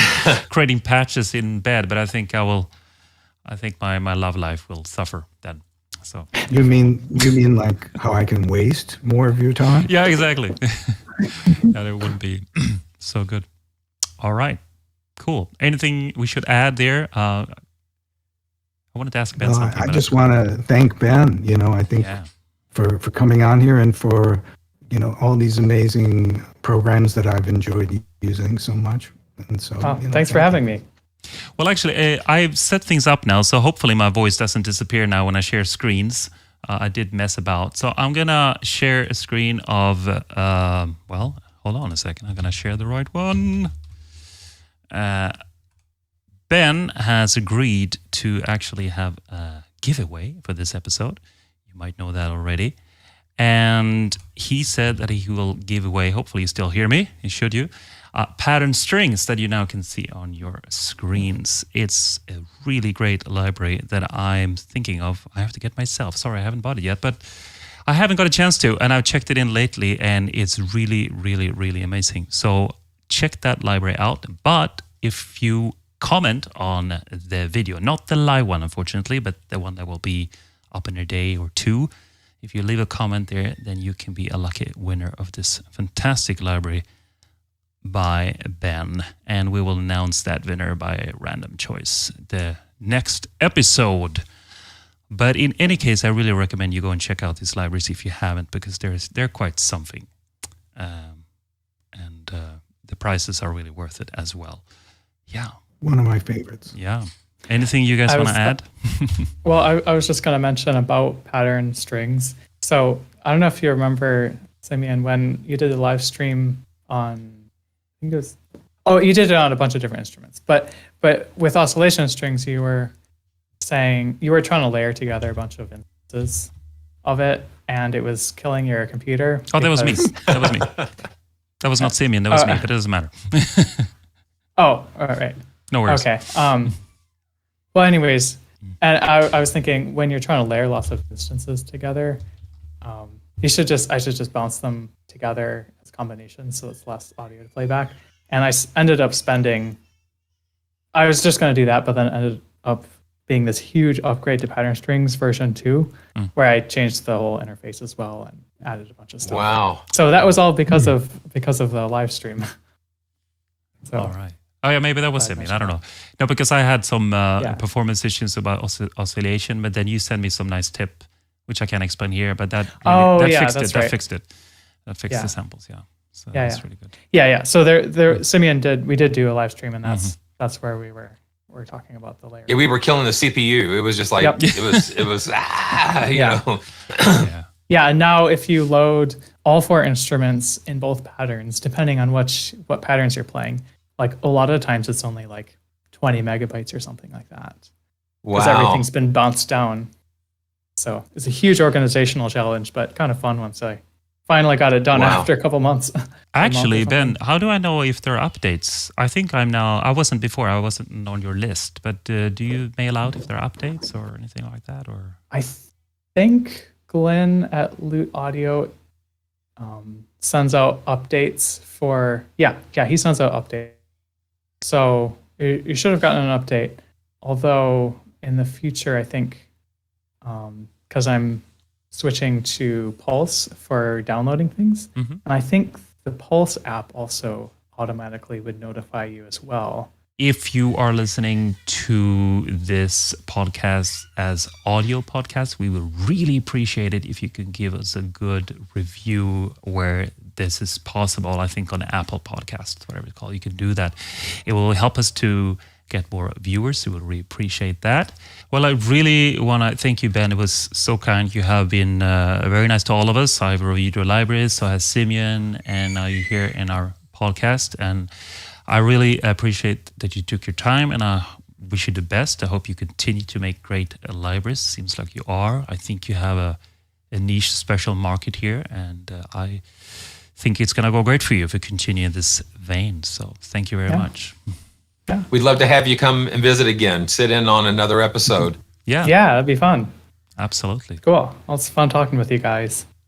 creating patches in bed. But I think my love life will suffer then. So You mean like how I can waste more of your time? yeah, exactly. That it wouldn't be so good. All right, cool. Anything we should add there? I wanted to ask Ben Well, something. I but just want to thank Ben. I think yeah, for coming on here and for all these amazing programs that I've enjoyed using so much. And so, Oh, thanks for having me. well, actually, I've set things up now, so hopefully my voice doesn't disappear now when I share screens. I did mess about, so I'm gonna share a screen of. Well, hold on a second. I'm gonna share the right one. Ben has agreed to actually have a giveaway for this episode. You might know that already. And he said that he will give away, hopefully you still hear me, should you, pattern strings that you now can see on your screens. It's a really great library that I'm thinking of. I have to get myself. Sorry, I haven't bought it yet, but I haven't got a chance to, and I've checked it in lately, and it's really, really, really amazing. So check that library out. But if you comment on the video, not the live one, unfortunately, but the one that will be up in a day or two, if you leave a comment there, then you can be a lucky winner of this fantastic library by Ben. And we will announce that winner by random choice the next episode. But in any case, I really recommend you go and check out these libraries if you haven't, because they're quite something. And the prices are really worth it as well. Yeah. One of my favorites. Yeah. Anything you guys want to add? Well, I was just going to mention about pattern strings. So I don't know if you remember, Simeon, when you did a live stream on, I think it was, you did it on a bunch of different instruments. But with oscillation strings, you were trying to layer together a bunch of instances of it, and it was killing your computer. Oh, that was me. That was me. That was not Simeon. That was me, but it doesn't matter. Oh, all right. No worries. Okay. Well, anyways, and I was thinking when you're trying to layer lots of instances together, I should just bounce them together as combinations so it's less audio to play back. And I ended up I was just going to do that, but then it ended up being this huge upgrade to Pattern Strings version 2, where I changed the whole interface as well and added a bunch of stuff. Wow. So that was all because of the live stream. So. All right. Oh yeah, maybe that was Simeon. I don't know. No, because I had some performance issues about oscillation, but then you sent me some nice tip, which I can't explain here. But that fixed it. That fixed it. That fixed the samples. Yeah. So that's really good. Yeah. So Simeon we did do a live stream, and that's where we were talking about the layer. Yeah, we were killing the CPU. It was just like it was you know. Yeah. Yeah, and now if you load all 4 instruments in both patterns, depending on what patterns you're playing, like a lot of times it's only like 20 megabytes or something like that. Because everything's been bounced down. So it's a huge organizational challenge, but kind of fun once I finally got it done after a couple months. Actually, Ben, how do I know if there are updates? I think I wasn't before, I wasn't on your list, but do you mail out if there are updates or anything like that? Or I think Glenn at Loot Audio sends out updates for, he sends out updates. So you should have gotten an update. Although in the future, I think, because I'm switching to Pulse for downloading things, and I think the Pulse app also automatically would notify you as well. If you are listening to this podcast as audio podcast, we would really appreciate it if you could give us a good review where this is possible. I think on Apple Podcasts, whatever it's called, you can do that. It will help us to get more viewers. We would really appreciate that. Well, I really want to thank you, Ben. It was so kind. You have been very nice to all of us. I've reviewed your libraries, so has Simeon, and now you're here in our podcast. And I really appreciate that you took your time, and I wish you the best. I hope you continue to make great libraries. Seems like you are. I think you have a niche special market here, and I think it's going to go great for you if you continue in this vein. So thank you very much. Yeah. We'd love to have you come and visit again, sit in on another episode. Yeah. Yeah, that'd be fun. Absolutely. Cool. Well, it's fun talking with you guys.